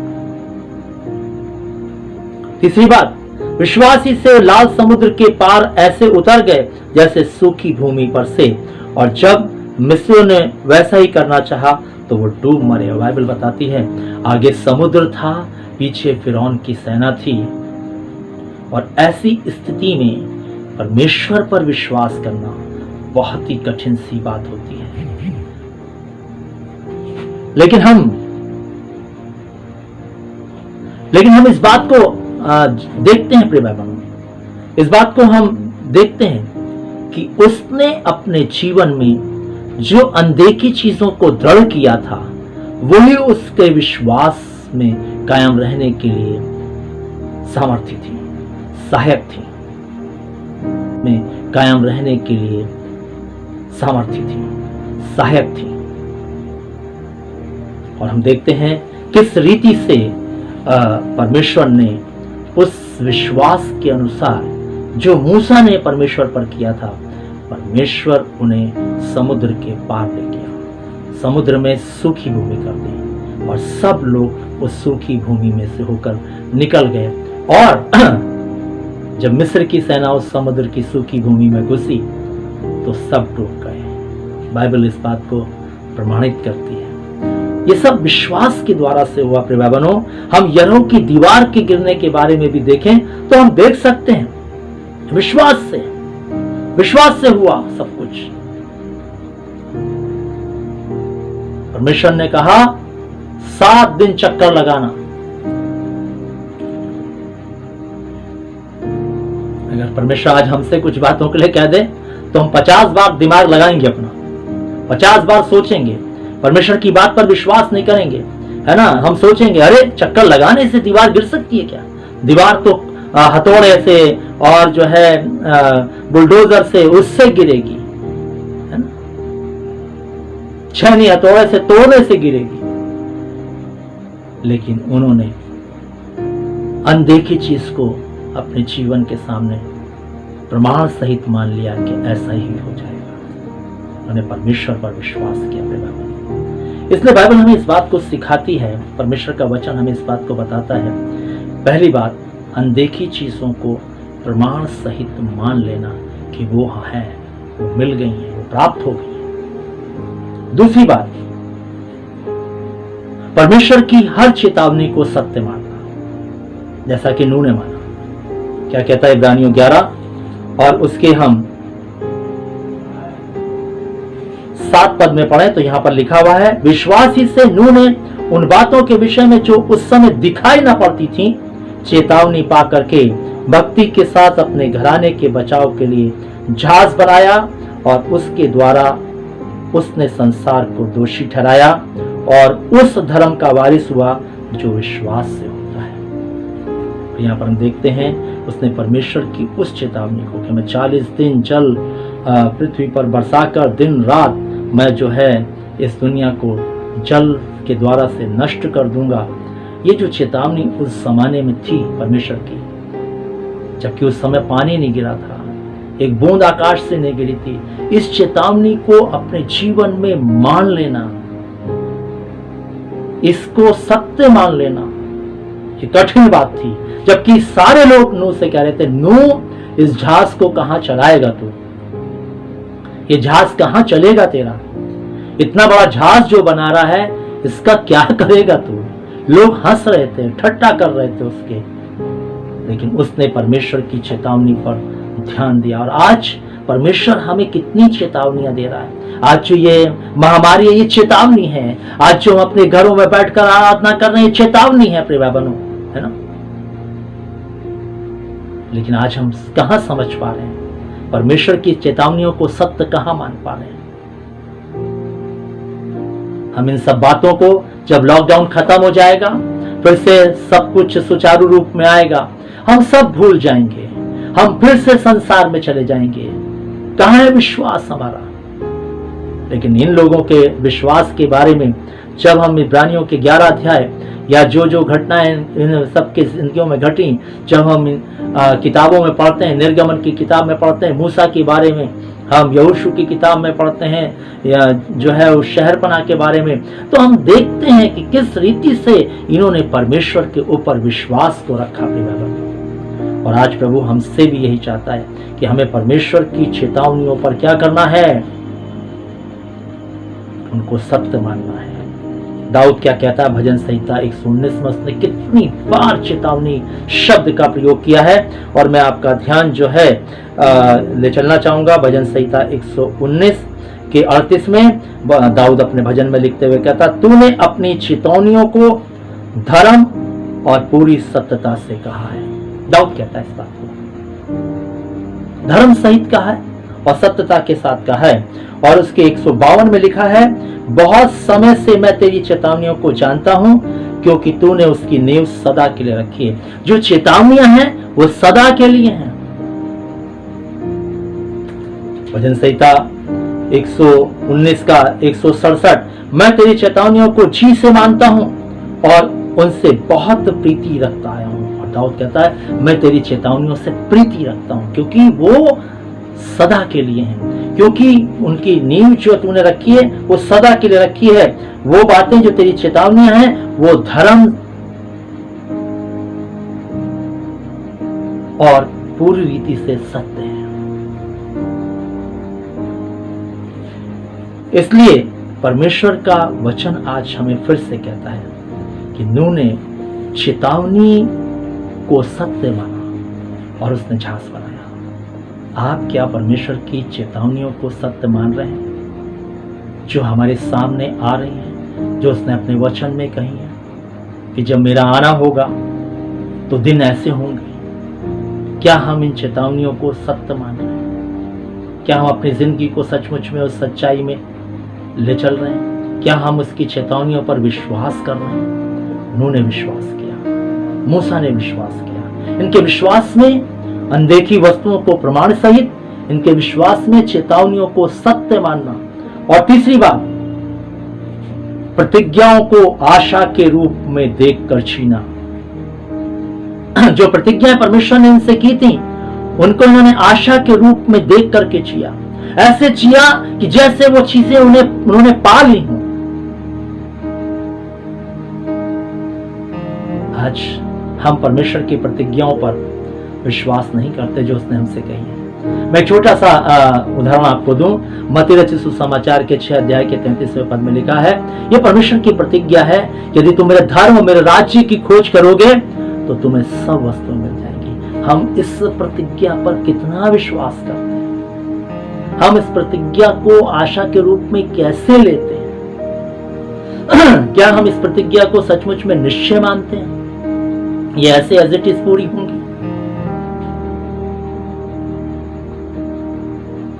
तीसरी बात, विश्वासी से लाल समुद्र के पार ऐसे उतर गए जैसे सूखी भूमि पर से, और जब मिस्रियों ने वैसा ही करना चाहा तो वो डूब मरे। बाइबल बताती है आगे समुद्र था, पीछे फिरौन की सेना थी। और ऐसी स्थिति में परमेश्वर पर विश्वास करना बहुत ही कठिन सी बात होती है। लेकिन हम इस बात को देखते हैं प्रिय भाई बहनों, इस बात को हम देखते हैं कि उसने अपने जीवन में जो अनदेखी चीजों को दृढ़ किया था, वही उसके विश्वास में कायम रहने के लिए सामर्थ्य थी, सहायक थी, में कायम रहने के लिए सामर्थ्य थी, सहायक थी। और हम देखते हैं किस रीति से परमेश्वर ने उस विश्वास के अनुसार जो मूसा ने परमेश्वर पर किया था, परमेश्वर उन्हें समुद्र के पार ले गया, समुद्र में सूखी भूमि कर दी और सब लोग उस सूखी भूमि में से होकर निकल गए। और जब मिस्र की सेना उस समुद्र की सूखी भूमि में घुसी तो सब डूब गए। बाइबल इस बात को प्रमाणित करती है। ये सब विश्वास के द्वारा से हुआ। प्रिय भाई बहनों, हम यरीहो की दीवार के गिरने के बारे में भी देखें तो हम देख सकते हैं विश्वास से हुआ सब कुछ। परमेश्वर ने कहा 7 दिन चक्कर लगाना, अगर परमेश्वर आज हमसे कुछ बातों के लिए कह दे तो हम 50 बार दिमाग लगाएंगे अपना, 50 बार सोचेंगे, परमेश्वर की बात पर विश्वास नहीं करेंगे, है ना। हम सोचेंगे अरे चक्कर लगाने से दीवार गिर सकती है क्या? दीवार तो हथौड़े से और जो है बुलडोजर से उससे गिरेगी, है ना, छेनी हथौड़े से तोड़ने से गिरेगी। लेकिन उन्होंने अनदेखी चीज को अपने जीवन के सामने प्रमाण सहित मान लिया कि ऐसा ही हो जाएगा। उन्होंने परमेश्वर पर विश्वास किया अपने बाइबल। इसलिए बाइबल हमें इस बात को सिखाती है, परमेश्वर का वचन हमें इस बात को बताता है। पहली बात, अनदेखी चीजों को प्रमाण सहित मान लेना कि वो है, वो मिल गई है, वो प्राप्त हो गई है। दूसरी बात, परमेश्वर की हर चेतावनी को सत्य मानना, जैसा कि नूह ने माना। क्या कहता है इब्रानियों 11 और उसके हम 7 पद में पढ़े तो यहां पर लिखा हुआ है, विश्वास ही से नूह ने उन बातों के विषय में जो उस समय दिखाई न पड़ती थी चेतावनी पा करके भक्ति के साथ अपने घराने के बचाव के लिए जहाज बनाया और उसके द्वारा उसने संसार को दोषी ठहराया और उस धर्म का वारिस हुआ जो विश्वास से होता है। यहाँ पर हम देखते हैं उसने परमेश्वर की उस चेतावनी को कि मैं 40 दिन जल पृथ्वी पर बरसाकर दिन रात मैं जो है इस दुनिया को जल के द्वारा से नष्ट कर दूंगा। ये जो चेतावनी उस जमाने में थी परमेश्वर की, जबकि उस समय पानी नहीं गिरा था, एक बूंद आकाश से नहीं गिरी थी, इस चेतावनी को अपने जीवन में मान लेना, इसको सत्य मान लेना, ये कठिन बात थी। जबकि सारे लोग नूह से कह रहे थे, नूह इस जहाज को कहां चलाएगा तू, ये जहाज कहां चलेगा तेरा, इतना बड़ा जहाज जो बना रहा है इसका क्या करेगा तू। लोग हंस रहे थे, ठट्टा कर रहे थे उसके, लेकिन उसने परमेश्वर की चेतावनी पर ध्यान दिया। और आज परमेश्वर हमें कितनी चेतावनियां दे रहा है। आज जो ये महामारी है ये चेतावनी है, आज जो हम अपने घरों में बैठकर आराधना कर रहे हैं ये चेतावनी है प्रिय भाई बहनों, है ना। लेकिन आज हम कहां समझ पा रहे हैं परमेश्वर की चेतावनियों को, सत्य कहां मान पा रहे हैं। हम इन सब बातों को जब लॉकडाउन खत्म हो जाएगा, फिर से सब कुछ सुचारू रूप में आएगा, हम सब भूल जाएंगे, हम फिर से संसार में चले जाएंगे। कहां है विश्वास हमारा। लेकिन इन लोगों के विश्वास के बारे में जब हम इब्रानियों के 11 अध्याय या जो जो घटनाएं इन सबके जिंदगियों में घटी, जब हम किताबों में पढ़ते हैं, निर्गमन की किताब में पढ़ते हैं, मूसा के बारे में, हम यहोशू की किताब में पढ़ते हैं, या जो है उस शहरपनाह के बारे में, तो हम देखते हैं कि किस रीति से इन्होंने परमेश्वर के ऊपर विश्वास को रखा। और आज प्रभु हमसे भी यही चाहता है कि हमें परमेश्वर की चेतावनियों पर क्या करना है, उनको सत्य मानना है। दाऊद क्या कहता है भजन संहिता 119 में, उसने कितनी बार चेतावनी शब्द का प्रयोग किया है। और मैं आपका ध्यान जो है ले चलना चाहूंगा भजन संहिता 119 के 38 में। दाऊद अपने भजन में लिखते हुए कहता, तूने अपनी चेतावनियों को धर्म और पूरी सत्यता से कहा है। दाऊद कहता है इस बात को धर्म सहित कहा है और सत्यता के साथ कहा है। और उसके 152 में लिखा है, बहुत समय से मैं तेरी चेतावनियों को जानता हूं क्योंकि तूने उसकी नींव सदा के लिए रखी है। जो चेतावनियां हैं वो सदा के लिए हैं। भजन संहिता 119 का 167, मैं तेरी चेतावनियों को जी से मानता हूं और उनसे बहुत प्रीति रखता आया हूं। और दाऊद कहता है मैं तेरी चेतावनियों से प्रीति रखता हूं क्योंकि वो सदा के लिए हैं, क्योंकि उनकी नींव जो तूने रखी है वो सदा के लिए रखी है। वो बातें जो तेरी चेतावनियां हैं वो धर्म और पूरी रीति से सत्य है। इसलिए परमेश्वर का वचन आज हमें फिर से कहता है कि नूह ने चेतावनी को सत्य माना और उसने जहाज बनाया। आप क्या परमेश्वर की चेतावनियों को सत्य मान रहे हैं जो हमारे सामने आ रही हैं, जो उसने अपने वचन में कही है कि जब मेरा आना होगा तो दिन ऐसे होंगे, क्या हम इन चेतावनियों को सत्य मान रहे हैं? क्या हम अपनी जिंदगी को सचमुच में उस सच्चाई में ले चल रहे हैं? क्या हम उसकी चेतावनियों पर विश्वास कर रहे हैं? उन्होंने विश्वास किया, मूसा ने विश्वास किया। इनके विश्वास में अनदेखी वस्तुओं को प्रमाण सहित, इनके विश्वास में चेतावनियों को सत्य मानना। और तीसरी बात, प्रतिज्ञाओं को आशा के रूप में देखकर छीना। जो प्रतिज्ञाएं परमेश्वर ने इनसे की थी, उनको इन्होंने आशा के रूप में देख करके जिया। ऐसे जिया कि जैसे वो चीजें उन्होंने पा ली हों। आज हम परमेश्वर की प्रतिज्ञाओं पर विश्वास नहीं करते जो उसने हमसे कही है। मैं एक छोटा सा उदाहरण आपको दूं। मत्ती रचित सुसमाचार के 6 अध्याय के 33वें पद में लिखा है, यह परमेश्वर की प्रतिज्ञा है, यदि तुम मेरे धर्म और मेरे राज्य की खोज करोगे तो तुम्हें सब वस्तु मिल जाएगी। हम इस प्रतिज्ञा पर कितना विश्वास करते हैं? हम इस प्रतिज्ञा को आशा के रूप में कैसे लेते हैं? क्या हम इस प्रतिज्ञा को सचमुच में निश्चय मानते हैं? ये ऐसे एज इट इज पूरी होंगी?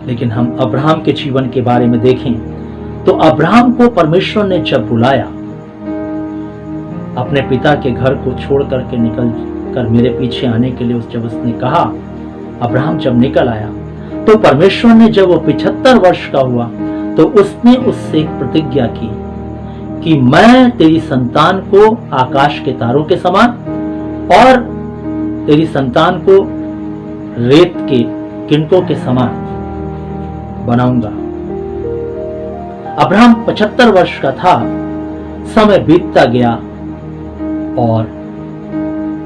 लेकिन हम अब्राहम के जीवन के बारे में देखें तो अब्राहम को परमेश्वर ने जब बुलाया, अपने पिता के घर को छोड़ करके निकल कर मेरे पीछे आने के लिए जब उसने कहा, अब्राहम जब निकल आया तो परमेश्वर ने जब वो 75 वर्ष का हुआ तो उसने उससे एक प्रतिज्ञा की कि मैं तेरी संतान को आकाश के तारों के समान और तेरी संतान को रेत के किनकों के समान बनाऊंगा। अब्राहम 75 वर्ष का था, समय बीतता गया और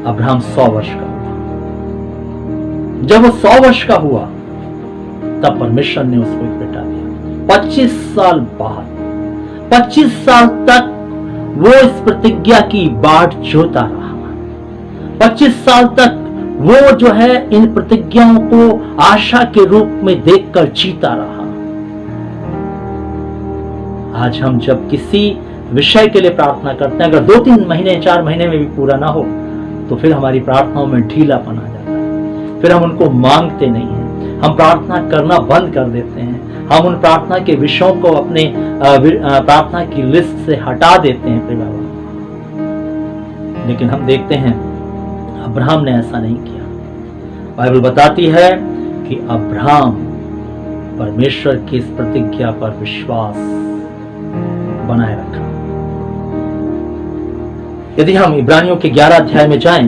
अब्राहम 100 वर्ष का हुआ। जब वो 100 वर्ष का हुआ तब परमेश्वर ने उसको एक बेटा दिया। 25 साल बाद, 25 साल तक वो इस प्रतिज्ञा की बाट जोता रहा। 25 साल तक वो जो है इन प्रतिज्ञाओं को आशा के रूप में देखकर जीता रहा। आज हम जब किसी विषय के लिए प्रार्थना करते हैं, अगर 2-3 महीने 4 महीने में भी पूरा ना हो तो फिर हमारी प्रार्थनाओं में ढीलापन आ जाता है। फिर हम उनको मांगते नहीं हैं, हम प्रार्थना करना बंद कर देते हैं, हम उन प्रार्थना के विषयों को अपने प्रार्थना की लिस्ट से हटा देते हैं। प्रिय बाबा, लेकिन हम देखते हैं अब्राहम ने ऐसा नहीं किया। बाइबल बताती है कि अब्राहम परमेश्वर की इस प्रतिज्ञा पर विश्वास बनाए रखा। यदि हम इब्रानियों के 11 अध्याय में जाएं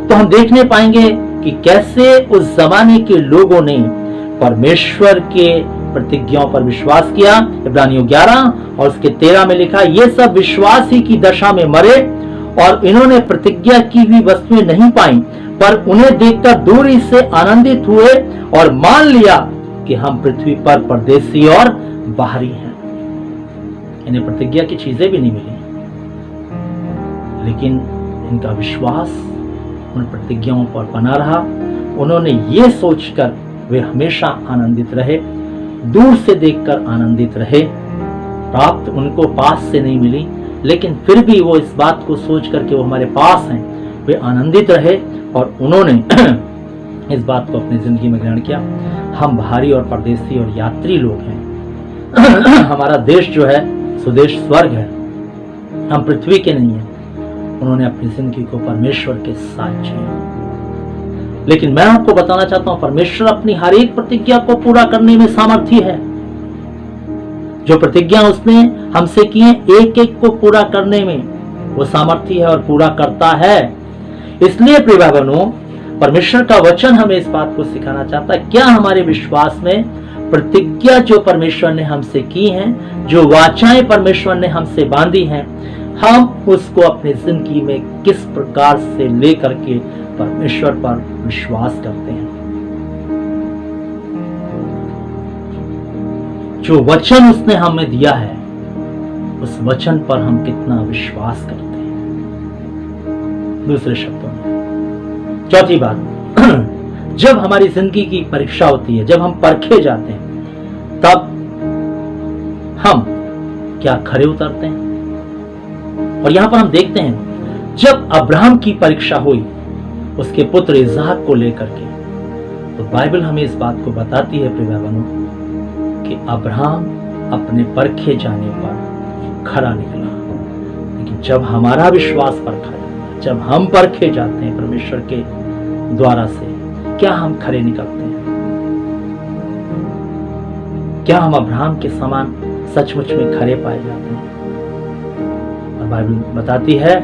तो हम देखने पाएंगे कि कैसे उस जमाने के लोगों ने परमेश्वर के प्रतिज्ञाओं पर विश्वास किया। इब्रानियों 11 और उसके 13 में लिखा, ये सब विश्वास ही की दशा में मरे और इन्होंने प्रतिज्ञा की हुई वस्तुएं नहीं पाई, पर उन्हें देखकर दूरी से आनंदित हुए और मान लिया कि हम पृथ्वी पर परदेसी और बाहरी हैं। इन्हें प्रतिज्ञा की चीजें भी नहीं मिली, लेकिन इनका विश्वास उन प्रतिज्ञाओं पर बना रहा। उन्होंने ये सोचकर वे हमेशा आनंदित रहे, दूर से देखकर आनंदित रहे। प्राप्त उनको पास से नहीं मिली, लेकिन फिर भी वो इस बात को सोच करके वो हमारे पास हैं, वे आनंदित रहे और उन्होंने इस बात को अपनी जिंदगी में ग्रहण किया। हम बाहरी और परदेसी और यात्री लोग हैं। हमारा देश जो है स्वदेश स्वर्ग है, हम पृथ्वी के नहीं हैं। उन्होंने अपनी जिंदगी को परमेश्वर के साथ जिया। लेकिन मैं आपको बताना चाहता हूं, परमेश्वर अपनी हर एक प्रतिज्ञा को पूरा करने में सामर्थ्य है। जो प्रतिज्ञा उसने हमसे की है, एक एक को पूरा करने में वो सामर्थ्य है और पूरा करता है। इसलिए प्रिय भाई बहनों, परमेश्वर का वचन हमें इस बात को सिखाना चाहता है, क्या हमारे विश्वास में प्रतिज्ञा जो परमेश्वर ने हमसे की हैं, जो वाचाएं परमेश्वर ने हमसे बांधी हैं, हम उसको अपनी जिंदगी में किस प्रकार से लेकर के परमेश्वर पर विश्वास करते हैं। जो वचन उसने हमें दिया है, उस वचन पर हम कितना विश्वास करते हैं। दूसरे शब्दों में, चौथी बात, जब हमारी जिंदगी की परीक्षा होती है, जब हम परखे जाते हैं, तब हम क्या खरे उतरते हैं। और यहां पर हम देखते हैं, जब अब्राहम की परीक्षा हुई उसके पुत्र इसहाक को लेकर के, तो बाइबल हमें इस बात को बताती है प्रिय भाइयों कि अब्राहम अपने परखे जाने पर खरा निकला। लेकिन जब हमारा विश्वास परखा जाता, जब हम परखे जाते हैं परमेश्वर के द्वारा से, क्या हम खरे निकलते हैं? क्या हम अब्राहम के समान सचमुच में खरे पाए जाते हैं? और बाइबल बताती है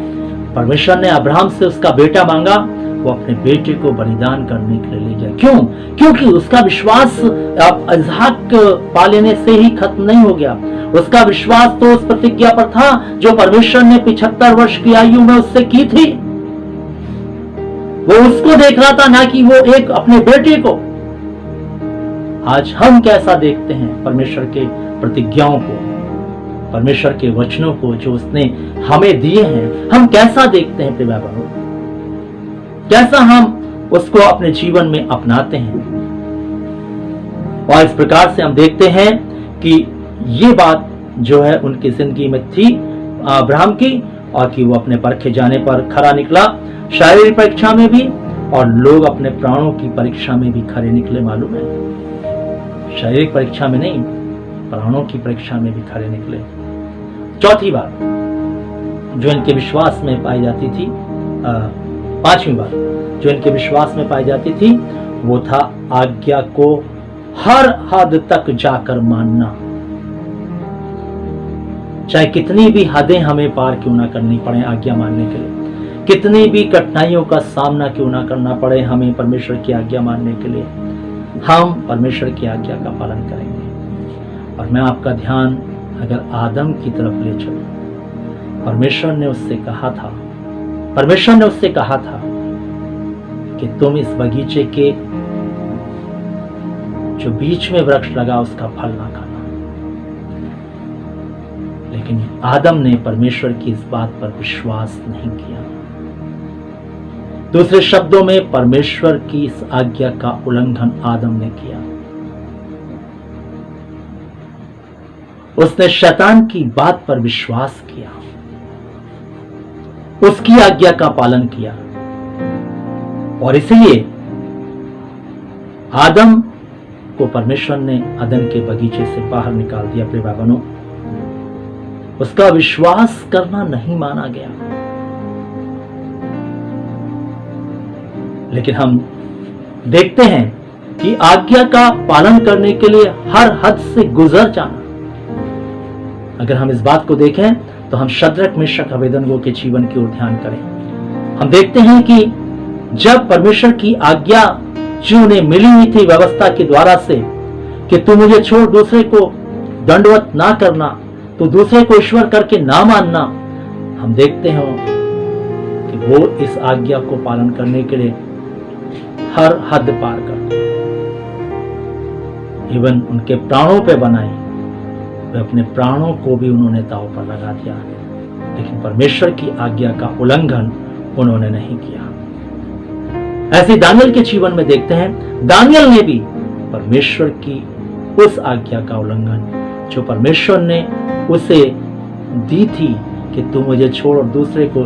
परमेश्वर ने अब्राहम से उसका बेटा मांगा, वो अपने बेटे को बलिदान करने के लिए ले गया। क्यों? क्योंकि उसका विश्वास इसहाक पा लेने से ही खत्म नहीं हो गया। उसका विश्वास तो उस प्रतिज्ञा पर था जो परमेश्वर ने 75 वर्ष की आयु में उससे की थी। वो उसको देख रहा था, ना कि वो एक अपने बेटे को। आज हम कैसा देखते हैं परमेश्वर के प्रतिज्ञाओं को, परमेश्वर के वचनों को जो उसने हमें दिए हैं, हम कैसा देखते हैं प्रिय भाइयों? कैसा हम उसको अपने जीवन में अपनाते हैं? और इस प्रकार से हम देखते हैं कि ये बात जो है उनकी जिंदगी में थी अब्राहम की, और कि वो अपने परखे जाने पर खरा निकला, शारीरिक परीक्षा में भी, और लोग अपने प्राणों की परीक्षा में भी खरे निकले। मालूम है, शारीरिक परीक्षा में नहीं, प्राणों की परीक्षा में भी खरे निकले। चौथी बात जो इनके विश्वास में पाई जाती थी, पांचवी बात जो इनके विश्वास में पाई जाती थी, वो था आज्ञा को हर हद तक जाकर मानना। चाहे कितनी भी हदें हमें पार क्यों ना करनी पड़े आज्ञा मानने के लिए, कितनी भी कठिनाइयों का सामना क्यों ना करना पड़े हमें परमेश्वर की आज्ञा मानने के लिए, हम परमेश्वर की आज्ञा का पालन करेंगे। और मैं आपका ध्यान अगर आदम की तरफ ले चलूं, परमेश्वर ने उससे कहा था कि तुम इस बगीचे के जो बीच में वृक्ष लगा उसका फल ना खाना। लेकिन आदम ने परमेश्वर की इस बात पर विश्वास नहीं किया। दूसरे शब्दों में, परमेश्वर की इस आज्ञा का उल्लंघन आदम ने किया। उसने शैतान की बात पर विश्वास किया, उसकी आज्ञा का पालन किया, और इसलिए आदम को परमेश्वर ने अदन के बगीचे से बाहर निकाल दिया। प्रिय भाइयों, उसका विश्वास करना नहीं माना गया। लेकिन हम देखते हैं कि आज्ञा का पालन करने के लिए हर हद से गुजर जाना। अगर हम इस बात को देखें तो हम शद्रक मेशक अबेदनगो के जीवन की ओर ध्यान करें। हम देखते हैं कि जब परमेश्वर की आज्ञा जो उन्हें मिली हुई थी व्यवस्था के द्वारा से कि तू मुझे छोड़ दूसरे को दंडवत ना करना, तो दूसरे को ईश्वर करके ना मानना, हम देखते हैं कि वो इस आज्ञा को पालन करने के लिए हर हद पार करते, इवन उनके प्राणों पे बनाए, वे अपने प्राणों को भी उन्होंने दांव पर लगा दिया। लेकिन परमेश्वर की आज्ञा का उल्लंघन उन्होंने नहीं किया। ऐसे दानियल के जीवन में देखते हैं, दानियल ने भी परमेश्वर की उस आज्ञा का उल्लंघन जो परमेश्वर ने उसे दी थी कि तू मुझे छोड़ और दूसरे को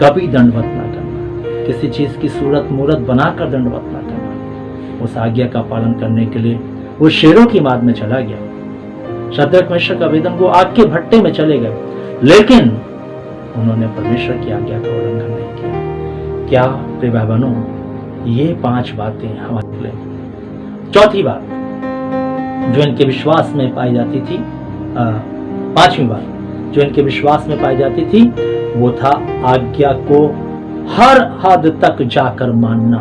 कभी दंडवत ना करना, किसी चीज की सूरत मूरत बनाकर दंडवत ना करना, उस आज्ञा का पालन करने के लिए वो शेरों की माद में चला गया। शद्रक मेशक अबेदनगो आग के भट्टे में चले गए, लेकिन उन्होंने परमेश्वर की आज्ञा का उल्लंघन नहीं किया। क्या प्रिय भाइयों, ये 5 बातें हमारे लिए। चौथी बात जो इनके विश्वास में पाई जाती थी, 5वीं बात जो इनके विश्वास में पाई जाती थी, वो था आज्ञा को हर हद तक जाकर मानना।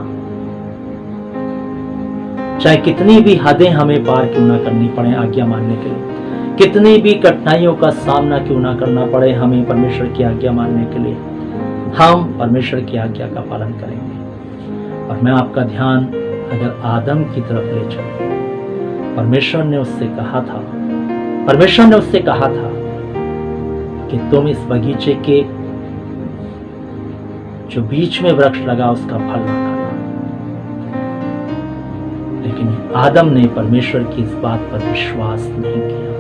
चाहे कितनी भी हदें हमें पार क्यों ना करनी पड़े आज्ञा मानने के लिए, कितनी भी कठिनाइयों का सामना क्यों ना करना पड़े हमें परमेश्वर की आज्ञा मानने के लिए, हम परमेश्वर की आज्ञा का पालन करेंगे। और मैं आपका ध्यान अगर आदम की तरफ ले चलूं, परमेश्वर ने उससे कहा था कि तुम इस बगीचे के जो बीच में वृक्ष लगा उसका फल ना खाना। लेकिन आदम ने परमेश्वर की इस बात पर विश्वास नहीं किया।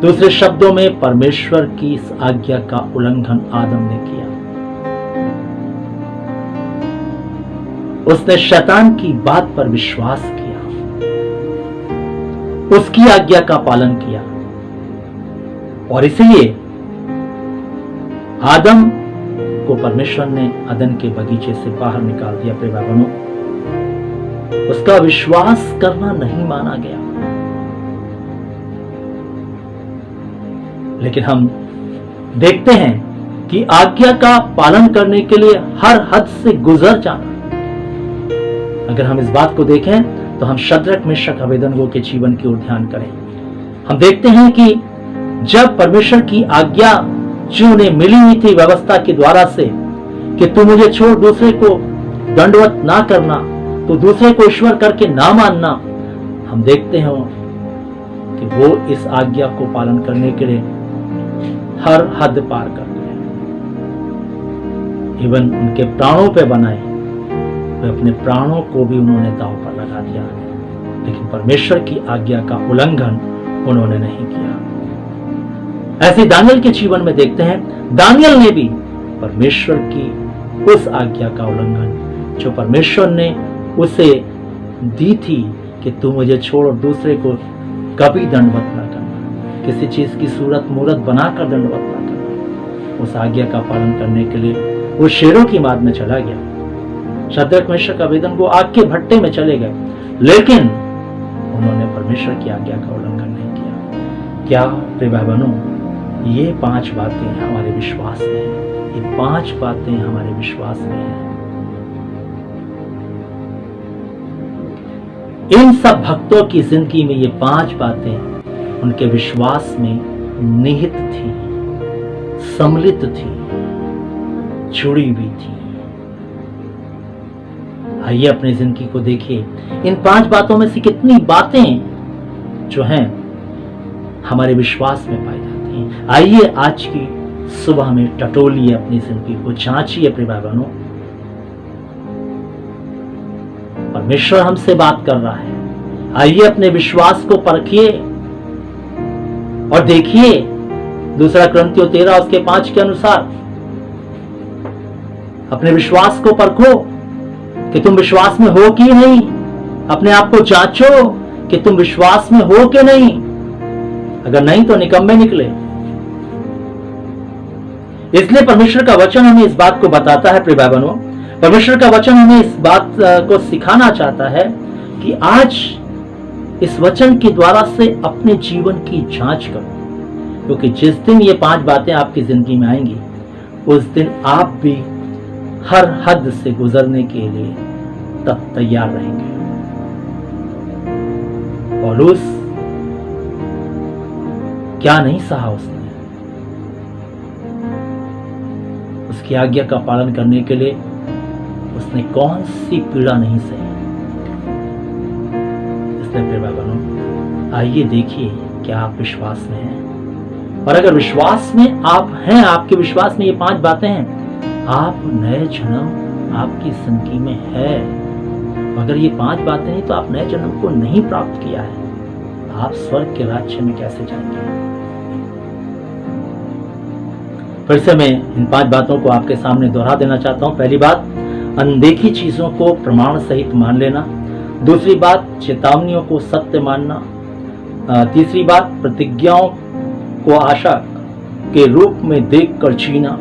दूसरे शब्दों में, परमेश्वर की इस आज्ञा का उल्लंघन आदम ने किया। उसने शैतान की बात पर विश्वास किया, उसकी आज्ञा का पालन किया, और इसलिए आदम को परमेश्वर ने अदन के बगीचे से बाहर निकाल दिया। प्रिय भाई बहनों, उसका विश्वास करना नहीं माना गया। लेकिन हम देखते हैं कि आज्ञा का पालन करने के लिए हर हद से गुजर जाना। अगर हम इस बात को देखें तो हम शद्रक मेशक अबेदनगो के जीवन की ओर ध्यान करें। हम देखते हैं कि जब परमेश्वर की आज्ञा जो उन्हें मिली हुई थी व्यवस्था के द्वारा से कि तू मुझे छोड़ दूसरे को दंडवत ना करना, तो दूसरे को ईश्वर करके ना मानना, हम देखते हैं कि वो इस आज्ञा को पालन करने के लिए हर हद पार कर गए। इवन उनके प्राणों पे बनाए, वे अपने प्राणों को भी उन्होंने दांव पर लगा दिया, लेकिन परमेश्वर की आज्ञा का उल्लंघन उन्होंने नहीं किया। ऐसे दानियल के जीवन में देखते हैं, दानियल ने भी परमेश्वर की उस आज्ञा का उल्लंघन जो परमेश्वर ने उसे दी थी कि तू मुझे छोड़ और दूसरे को कभी दंडवत ना करना, किसी चीज की सूरत मूरत बनाकर दंडवत ना करना, उस आज्ञा का पालन करने के लिए वो शेरों की मार में चला गया। शद्रक मेशक अबेदनगो आग के भट्टे में चले गए, लेकिन उन्होंने परमेश्वर की आज्ञा का उल्लंघन नहीं किया। क्या प्रिय भाई बहनों, ये 5 बातें हमारे विश्वास में हैं, ये 5 बातें हमारे विश्वास में हैं। इन सब भक्तों की जिंदगी में ये 5 बातें उनके विश्वास में निहित थी, सम्मिलित थी, जुड़ी हुई थी। आइए अपनी जिंदगी को देखिए, इन 5 बातों में से कितनी बातें जो हैं हमारे विश्वास में पाई जाती हैं। आइए आज की सुबह में टटोलिए अपनी जिंदगी को, जांचिए प्रिय भाई बहनों। परमेश्वर हमसे बात कर रहा है। आइए अपने विश्वास को परखिए और देखिए 2 कुरिन्थियों 13 उसके 5 के अनुसार अपने विश्वास को परखो कि तुम विश्वास में हो कि नहीं। अपने आप को जांचो कि तुम विश्वास में हो कि नहीं। अगर नहीं तो निकम्मे निकले। इसलिए परमेश्वर का वचन हमें इस बात को बताता है प्रिय भाई बहनों, परमेश्वर का वचन हमें इस बात को सिखाना चाहता है कि आज इस वचन के द्वारा से अपने जीवन की जांच करो, क्योंकि जिस दिन ये 5 बातें आपकी जिंदगी में आएंगी उस दिन आप भी हर हद से गुजरने के लिए तब तैयार रहेंगे। पौलुस क्या नहीं सहा उसने, उसकी आज्ञा का पालन करने के लिए उसने कौन सी पीड़ा नहीं सही। इसलिए प्रिय भाई बहनों, आइए देखिए क्या आप विश्वास में हैं, और अगर विश्वास में आप हैं, आपके विश्वास में ये 5 बातें हैं, आप नए जन्म आपकी जिंदगी में है। अगर ये 5 बातें नहीं तो आप नए जन्म को नहीं प्राप्त किया है, आप स्वर्ग के राज्य में कैसे जाएंगे। फिर से मैं इन 5 बातों को आपके सामने दोहरा देना चाहता हूं। पहली बात, अनदेखी चीजों को प्रमाण सहित मान लेना। दूसरी बात, चेतावनियों को सत्य मानना। तीसरी बात, प्रतिज्ञाओं को आशा के रूप में देखकर जीना।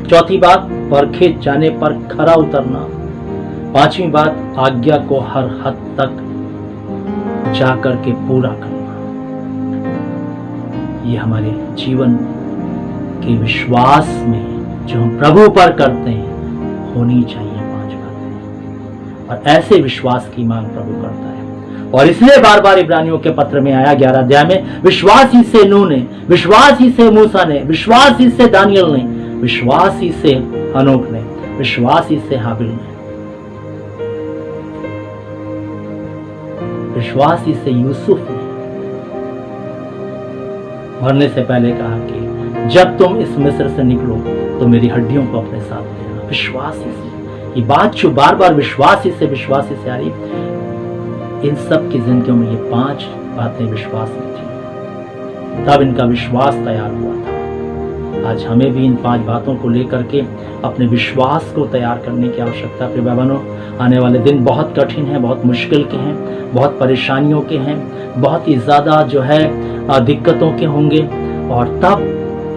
चौथी बात, परखे जाने पर खरा उतरना। 5वीं बात, आज्ञा को हर हद तक जाकर के पूरा करना। ये हमारे जीवन के विश्वास में जो हम प्रभु पर करते हैं होनी चाहिए 5 बातें, और ऐसे विश्वास की मांग प्रभु करता है। और इसलिए बार बार इब्रानियों के पत्र में आया 11 अध्याय में, विश्वास ही से नूह ने, विश्वास ही से मूसा ने, विश्वास ही से दानियल ने, विश्वास ही से हनोक ने, विश्वास ही से हाबिल ने, विश्वास ही से यूसुफ ने मरने से पहले कहा कि जब तुम इस मिस्र से निकलो तो मेरी हड्डियों को अपने साथ लेना। विश्वास ही से, ये बात जो बार बार विश्वास ही से आ रही, इन सब की जिंदगियों में ये 5 बातें विश्वास में थी, तब इनका विश्वास तैयार हुआ था। आज हमें भी इन 5 बातों को लेकर के अपने विश्वास को तैयार करने की आवश्यकता है। प्रिय भाई बहनों, आने वाले दिन बहुत कठिन हैं, बहुत मुश्किल के हैं, बहुत परेशानियों के हैं, बहुत ही ज़्यादा जो है दिक्कतों के होंगे, और तब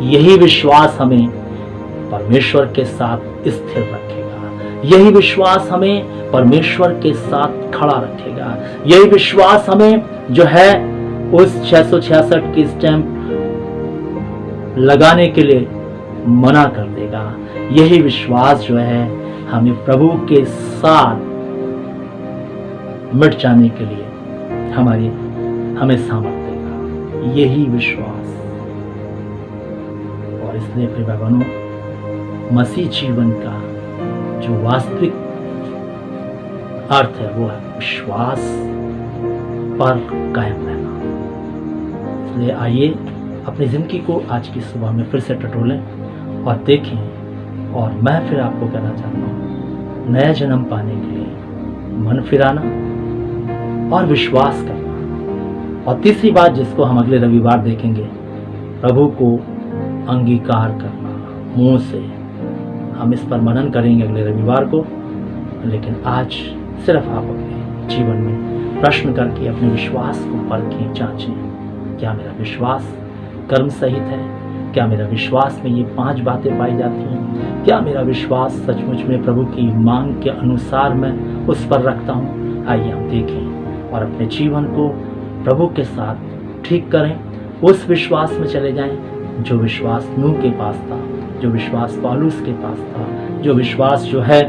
यही विश्वास हमें परमेश्वर के साथ स्थिर रखेगा। यही विश्वास हमें परमेश्वर के साथ खड़ा रखेगा। यही विश्वास हमें जो है उस 666 की स्टैंप लगाने के लिए मना कर देगा। यही विश्वास जो है हमें प्रभु के साथ मिट जाने के लिए हमें सामर्थ देगा। यही विश्वास। और इसलिए प्रिय भाई बहनों, मसीह जीवन का जो वास्तविक अर्थ है वो है विश्वास पर कायम रहना। इसलिए आइए अपनी जिंदगी को आज की सुबह में फिर से टटोलें और देखें। और मैं फिर आपको कहना चाहता हूँ, नया जन्म पाने के लिए मन फिराना और विश्वास करना। और तीसरी बात जिसको हम अगले रविवार देखेंगे, प्रभु को अंगीकार करना मुंह से। हम इस पर मनन करेंगे अगले रविवार को। लेकिन आज सिर्फ आप अपने जीवन में प्रश्न करके अपने विश्वास को परखें, जांचें। क्या मेरा विश्वास कर्म सहित है? क्या मेरा विश्वास में ये 5 बातें पाई जाती हैं? क्या मेरा विश्वास सचमुच में प्रभु की मांग के अनुसार मैं उस पर रखता हूँ? आइए हम देखें और अपने जीवन को प्रभु के साथ ठीक करें। उस विश्वास में चले जाएं जो विश्वास नूह के पास था, जो विश्वास पौलुस के पास था, जो विश्वास जो है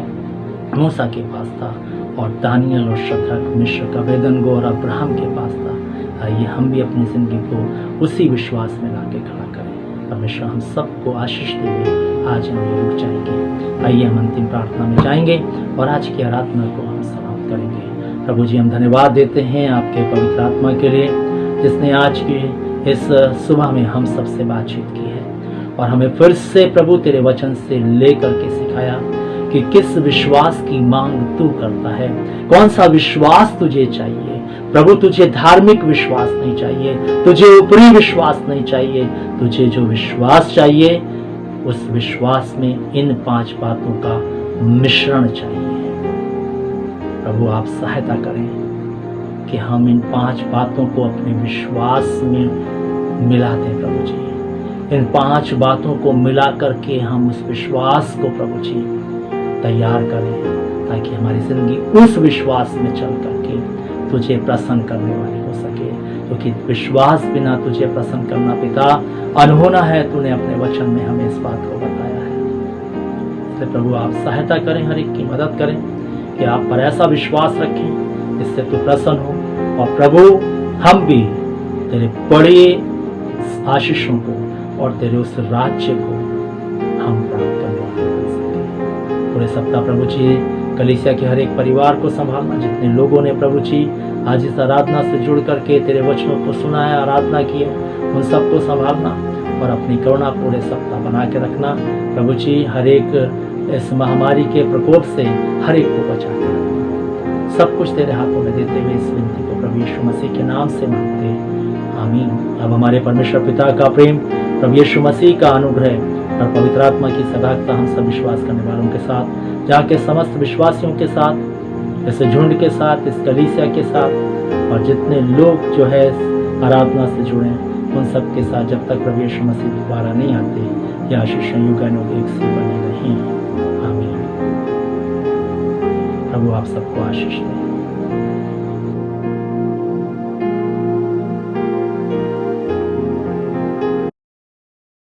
मूसा के पास था, और दानियल और शद्रक, मिशक, अबेदनगो और अब्राहम के पास था। आइए हम भी अपनी जिंदगी को उसी विश्वास में लाके खड़ा करें। परमेश्वर हम सबको आशीष देंगे। आज हम ये रुक जाएंगे। आइए हम अंतिम प्रार्थना में जाएंगे और आज की आराधना को हम समाप्त करेंगे। प्रभु जी, हम धन्यवाद देते हैं आपके पवित्र आत्मा के लिए, जिसने आज की इस सुबह में हम सबसे बातचीत की है और हमें फिर से प्रभु तेरे वचन से लेकर के सिखाया कि किस विश्वास की मांग तू करता है, कौन सा विश्वास तुझे चाहिए। प्रभु, तुझे धार्मिक विश्वास नहीं चाहिए, तुझे ऊपरी विश्वास नहीं चाहिए, तुझे जो विश्वास चाहिए उस विश्वास में इन 5 बातों का मिश्रण चाहिए। प्रभु, आप सहायता करें कि हम इन 5 बातों को अपने विश्वास में मिला दें। प्रभु जी, इन 5 बातों को मिला करके हम उस विश्वास को प्रभु जी तैयार करें, ताकि हमारी जिंदगी उस विश्वास में चल करके तुझे प्रसन्न करने वाली हो सके। क्योंकि विश्वास बिना तुझे प्रसन्न करना पिता अनहोना है। तूने अपने वचन में हमें इस बात को बताया है। इसलिए प्रभु आप सहायता करें, हर एक की मदद करें कि आप पर ऐसा विश्वास रखें जिससे तू प्रसन्न हो। और प्रभु, हम भी तेरे बड़े आशीषों को और तेरे उस राज्य को हम प्राप्त करने वाले बन सकें। पूरे सप्ताह प्रभु जी कलीसिया के हर एक परिवार को संभालना। जितने लोगों ने प्रभु जी आज इस आराधना से जुड़ करके तेरे वचनों को सुना है, आराधना की है, उन सबको संभालना और अपनी करुणा पूरे सप्ताह बना के रखना। प्रभु जी, हर एक इस महामारी के प्रकोप से हर एक को बचा के रखना। सब कुछ तेरे हाथों में देते हुए इस विनती को प्रभु यीशु मसीह के नाम से मांगते हैं, आमीन। अब हमारे परमेश्वर पिता का प्रेम, प्रभु यीशु मसीह का अनुग्रह और पवित्र आत्मा की सदाकता हम सब विश्वास करने वालों के साथ, जहाँ के समस्त विश्वासियों के साथ, इस झुंड के साथ, इस कलीसिया के साथ और जितने लोग जो है आराधना से जुड़े हैं उन सब के साथ, जब तक प्रभु यीशु मसीह दोबारा नहीं आते, यह आशीष युगानुग एक सी बनी रही। आमीन। प्रभु आप सबको आशीष दें।